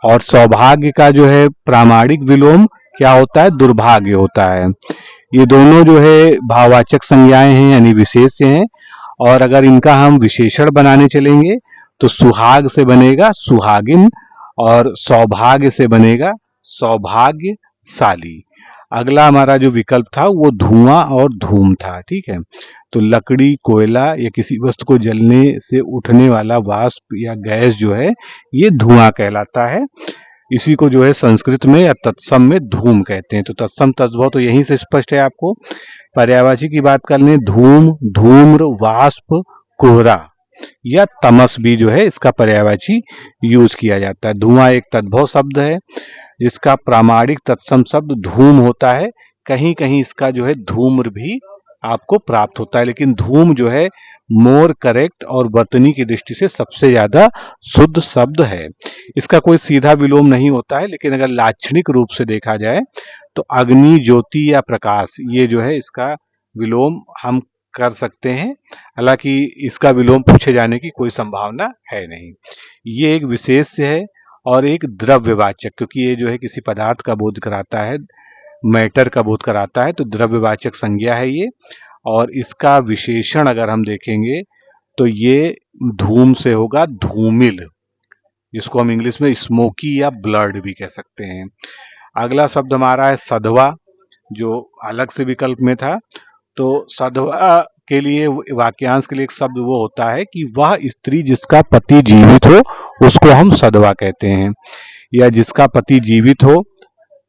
और सौभाग्य का जो है प्रामाणिक विलोम क्या होता है? दुर्भाग्य होता है। ये दोनों जो है भाववाचक संज्ञाएं हैं, यानी विशेष्य हैं। और अगर इनका हम विशेषण बनाने चलेंगे तो सुहाग से बनेगा सुहागिन और सौभाग्य से बनेगा सौभाग्यशाली। अगला हमारा जो विकल्प था वो धुआं और धूम था। ठीक है, तो लकड़ी, कोयला या किसी वस्तु को जलने से उठने वाला वाष्प या गैस जो है ये धुआं कहलाता है। इसी को जो है संस्कृत में या तत्सम में धूम कहते हैं। तो तत्सम तद्भव तो यहीं से स्पष्ट है आपको। पर्यायवाची की बात कर लें, धूम, धूम्र, वाष्प, कोहरा या तमस भी जो है इसका पर्यायवाची यूज किया जाता है। धुआं एक तद्भव शब्द है जिसका प्रामाणिक तत्सम शब्द धूम होता है। कहीं कहीं इसका जो है धूम्र भी आपको प्राप्त होता है, लेकिन धूम जो है मोर करेक्ट और वर्तनी की दृष्टि से सबसे ज्यादा शुद्ध शब्द है। इसका कोई सीधा विलोम नहीं होता है, लेकिन अगर लाक्षणिक रूप से देखा जाए तो अग्नि, ज्योति या प्रकाश, ये जो है इसका विलोम हम कर सकते हैं। हालांकि इसका विलोम पूछे जाने की कोई संभावना है नहीं। ये एक विशेष है और एक द्रव्यवाचक, क्योंकि ये जो है किसी पदार्थ का बोध कराता है, मैटर का बोध कराता है, तो द्रव्यवाचक संज्ञा है ये। और इसका विशेषण अगर हम देखेंगे तो ये धूम से होगा धूमिल, जिसको हम इंग्लिश में स्मोकी या ब्लड भी कह सकते हैं। अगला शब्द हमारा है सधवा, जो अलग से विकल्प में था। तो सधवा के लिए वाक्यांश के लिए एक शब्द वो होता है कि वह स्त्री जिसका पति जीवित हो उसको हम सधवा कहते हैं, या जिसका पति जीवित हो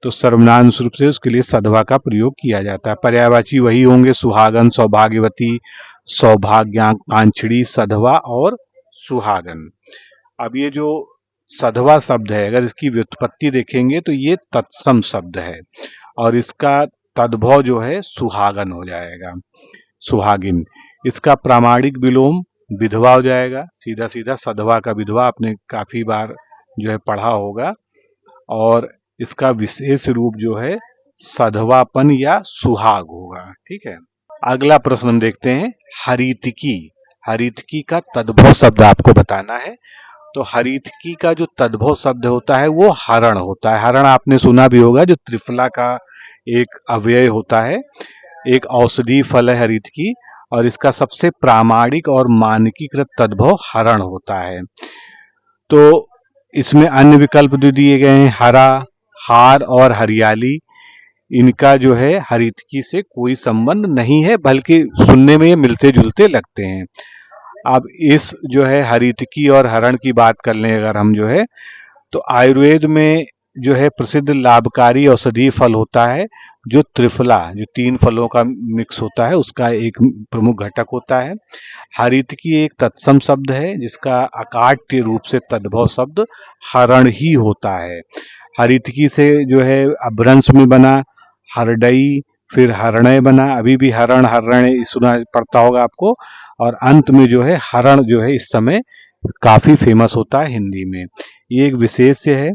तो सर्वनाम रूप से उसके लिए सधवा का प्रयोग किया जाता है। पर्यायवाची वही होंगे सुहागन, सौभाग्यवती, सौभाग्याकांक्षी, सधवा और सुहागन। अब ये जो सधवा शब्द है अगर इसकी व्युत्पत्ति देखेंगे तो ये तत्सम शब्द है और इसका तद्भव जो है सुहागन हो जाएगा, सुहागिन। इसका प्रामाणिक विलोम विधवा हो जाएगा, सीधा सीधा सधवा का विधवा आपने काफी बार जो है पढ़ा होगा। और इसका विशेष रूप जो है सधवापन या सुहाग होगा। ठीक है, अगला प्रश्न हम देखते हैं हरितकी। हरितकी का तद्भव शब्द आपको बताना है। तो हरितकी का जो तद्भव शब्द होता है वो हरण होता है। हरण आपने सुना भी होगा, जो त्रिफला का एक अव्यय होता है, एक औषधि फल है हरितकी, और इसका सबसे प्रामाणिक और मानकीकृत तद्भव हरण होता है। तो इसमें अन्य विकल्प भी दिए गए हैं, हरा, हार और हरियाली। इनका जो है हरितकी से कोई संबंध नहीं है, बल्कि सुनने में ये मिलते जुलते लगते हैं। अब इस जो है हरितकी और हरण की बात कर लें अगर हम जो है, तो आयुर्वेद में जो है प्रसिद्ध लाभकारी औषधि फल होता है जो त्रिफला, जो 3 फलों का मिक्स होता है, उसका एक प्रमुख घटक होता है। हरितकी एक तत्सम शब्द है जिसका अकाट्य रूप से तद्भव शब्द हरण ही होता है। हरितकी से जो है अपभ्रंश में बना हरडई, फिर हरणय बना, अभी भी हरण हरण सुना पड़ता होगा आपको, और अंत में जो है हरण जो है इस समय काफी फेमस होता है हिंदी में। ये एक विशेष्य है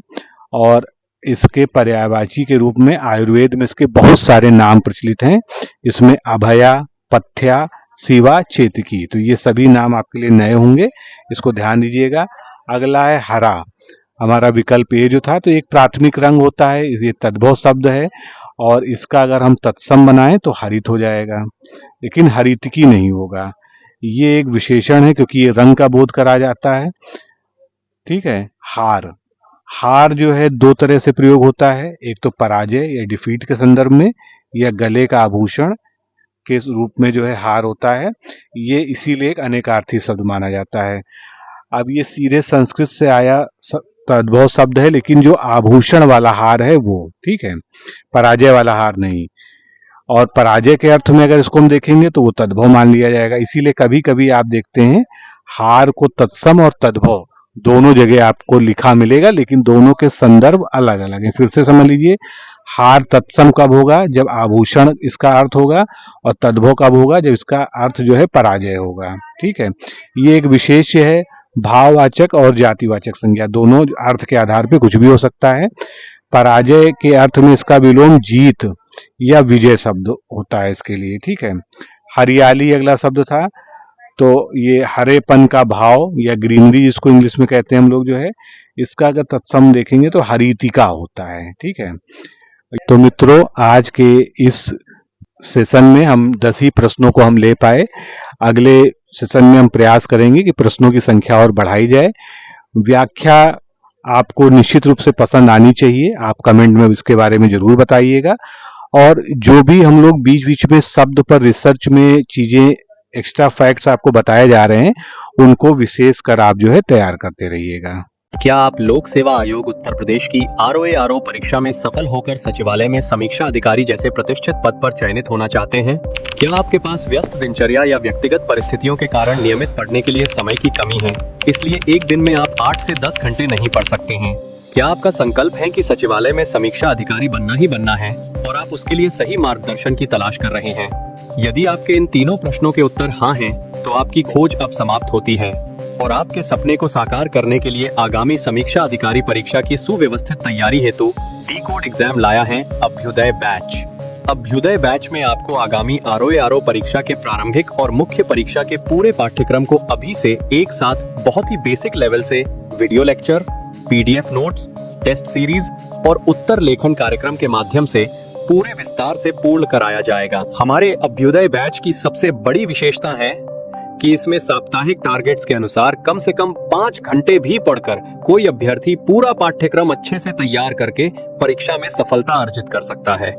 और इसके पर्यायवाची के रूप में आयुर्वेद में इसके बहुत सारे नाम प्रचलित हैं, जिसमें अभया, पथ्या, शिवा, चेतकी। तो ये सभी नाम आपके लिए नए होंगे, इसको ध्यान दीजिएगा। अगला है हरा, हमारा विकल्प ए जो था, तो एक प्राथमिक रंग होता है, ये तद्भव शब्द है और इसका अगर हम तत्सम बनाएं तो हरित हो जाएगा, लेकिन हरितकी नहीं होगा। ये एक विशेषण है क्योंकि ये रंग का बोध करा जाता है। ठीक है। हार, हार जो है 2 तरह से प्रयोग होता है, एक तो पराजय या डिफीट के संदर्भ में, या गले का आभूषण के रूप में जो है हार होता है। ये इसीलिए एक अनेकार्थी शब्द माना जाता है। अब ये सीधे संस्कृत से आया तद्भव शब्द है, लेकिन जो आभूषण वाला हार है वो, ठीक है, पराजय वाला हार नहीं। और पराजय के अर्थ में अगर इसको हम देखेंगे तो वो तद्भव मान लिया जाएगा। इसीलिए कभी कभी आप देखते हैं हार को तत्सम और तद्भव दोनों जगह आपको लिखा मिलेगा, लेकिन दोनों के संदर्भ अलग अलग हैं। फिर से समझ लीजिए, हार तत्सम कब होगा, जब आभूषण इसका अर्थ होगा, और तद्भव कब होगा, जब इसका अर्थ जो है पराजय होगा। ठीक है। ये एक विशेष्य है, भाववाचक और जातिवाचक संज्ञा दोनों अर्थ के आधार पे कुछ भी हो सकता है। पराजय के अर्थ में इसका विलोम जीत या विजय शब्द होता है इसके लिए। ठीक है। हरियाली अगला शब्द था, तो ये हरेपन का भाव या ग्रीनरी जिसको इंग्लिश में कहते हैं हम लोग, जो है इसका अगर तत्सम देखेंगे तो हरितिका होता है। ठीक है। तो मित्रों, आज के इस सेशन में हम 10 ही प्रश्नों को हम ले पाए। अगले सेशन में हम प्रयास करेंगे कि प्रश्नों की संख्या और बढ़ाई जाए। व्याख्या आपको निश्चित रूप से पसंद आनी चाहिए, आप कमेंट में इसके बारे में जरूर बताइएगा। और जो भी हम लोग बीच बीच में शब्द पर रिसर्च में चीजें, एक्स्ट्रा फैक्ट्स आपको बताए जा रहे हैं, उनको विशेष कर आप जो है तैयार करते रहिएगा। क्या आप लोक सेवा आयोग उत्तर प्रदेश की ROA-RO परीक्षा में सफल होकर सचिवालय में समीक्षा अधिकारी जैसे प्रतिष्ठित पद पर चयनित होना चाहते हैं? क्या आपके पास व्यस्त दिनचर्या या व्यक्तिगत परिस्थितियों के कारण नियमित पढ़ने के लिए समय की कमी है, इसलिए एक दिन में आप 8 से 10 घंटे नहीं पढ़ सकते हैं? क्या आपका संकल्प है कि सचिवालय में समीक्षा अधिकारी बनना ही बनना है और आप उसके लिए सही मार्गदर्शन की तलाश कर रहे हैं? यदि आपके इन तीनों प्रश्नों के उत्तर हाँ हैं, तो आपकी खोज अब समाप्त होती है और आपके सपने को साकार करने के लिए आगामी समीक्षा अधिकारी परीक्षा की सुव्यवस्थित तैयारी हेतु डी-कोड एग्जाम लाया है अभ्युदय बैच। अभ्युदय बैच में आपको आगामी ROA-RO परीक्षा के प्रारंभिक और मुख्य परीक्षा के पूरे पाठ्यक्रम को अभी से एक साथ बहुत ही बेसिक लेवल से video lecture, PDF notes, test series और उत्तर लेखन कार्यक्रम के माध्यम से पूरे विस्तार से पूर्ण कराया जाएगा। हमारे अभ्युदय बैच की सबसे बड़ी विशेषता है कि इसमें साप्ताहिक टारगेट्स के अनुसार कम से कम 5 घंटे भी पढ़कर कोई अभ्यर्थी पूरा पाठ्यक्रम अच्छे से तैयार करके परीक्षा में सफलता अर्जित कर सकता है।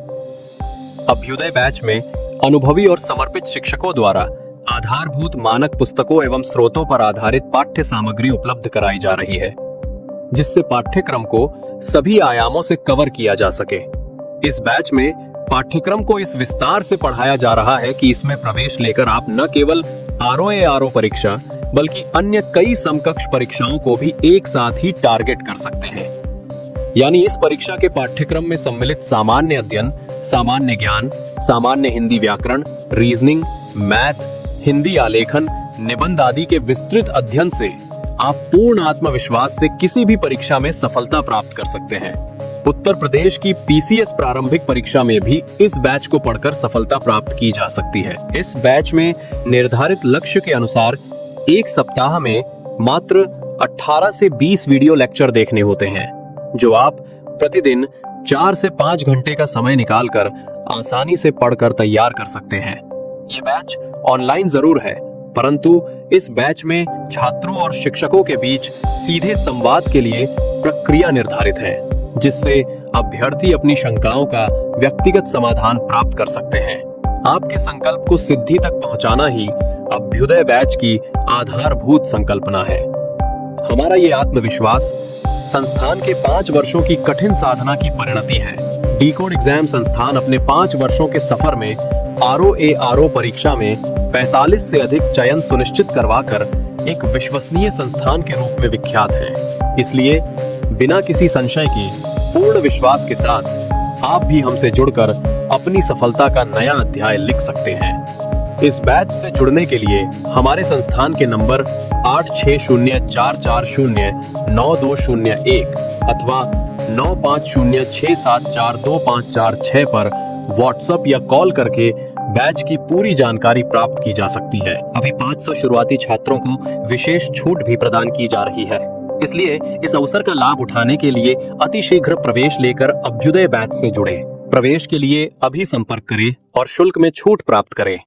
अभ्युदय बैच में अनुभवी और समर्पित शिक्षकों द्वारा आधारभूत मानक पुस्तकों एवं स्रोतों पर आधारित पाठ्य सामग्री उपलब्ध कराई जा रही है, जिससे पाठ्यक्रम को सभी आयामों से कवर किया जा सके। इस बैच में पाठ्यक्रम को इस विस्तार से पढ़ाया जा रहा है कि इसमें प्रवेश लेकर आप न केवल ROA-RO परीक्षा बल्कि अन्य कई समकक्ष परीक्षाओं को भी एक साथ ही टारगेट कर सकते हैं। यानी इस परीक्षा के पाठ्यक्रम में सम्मिलित सामान्य अध्ययन, सामान्य ज्ञान, सामान्य हिंदी व्याकरण, रीजनिंग, मैथ, हिंदी आलेखन, निबंध आदि के विस्तृत अध्ययन से आप पूर्ण आत्मविश्वास से किसी भी परीक्षा में सफलता प्राप्त कर सकते हैं। उत्तर प्रदेश की PCS प्रारंभिक परीक्षा में भी इस बैच को पढ़कर सफलता प्राप्त की जा सकती है। इस बैच में निर्धारित लक्ष्य के अनुसार एक सप्ताह में मात्र 18 से 20 वीडियो लेक्चर देखने होते हैं, जो आप प्रतिदिन 4 से 5 घंटे का समय निकालकर आसानी से पढ़कर तैयार कर सकते हैं। ये बैच ऑनलाइन जरूर है, परंतु इस बैच में छात्रों और शिक्षकों के बीच सीधे संवाद के लिए प्रक्रिया निर्धारित है, जिससे अभ्यर्थी अपनी शंकाओं का व्यक्तिगत समाधान प्राप्त कर सकते हैं। आपके संकल्प को सिद्धि तक पहुंचाना ही अभ्युदय बैच की आधारभूत संकल्पना है। हमारा ये आत्मविश्वास संस्थान के 5 वर्षों की कठिन साधना की परिणति है, डीकोड एग्जाम संस्थान अपने 5 वर्षों के सफर में ROARO परीक्षा में 45 से अधिक चयन सुनिश्चित करवाकर एक विश्वसनीय संस्थान के रूप में विख्यात है। इसलिए बिना किसी संशय के पूर्ण विश्वास के साथ आप भी हमसे जुड़कर अपनी सफलता का नया अध्याय लिख सकते हैं। इस बैच से जुड़ने के लिए हमारे संस्थान के नंबर 8604409201 अथवा 9506742546 पर व्हाट्सएप या कॉल करके बैच की पूरी जानकारी प्राप्त की जा सकती है। अभी 500 शुरुआती छात्रों को विशेष छूट भी प्रदान की जा रही है, इसलिए इस अवसर का लाभ उठाने के लिए अतिशीघ्र प्रवेश लेकर अभ्युदय बैच से जुड़े। प्रवेश के लिए अभी संपर्क करें और शुल्क में छूट प्राप्त करें।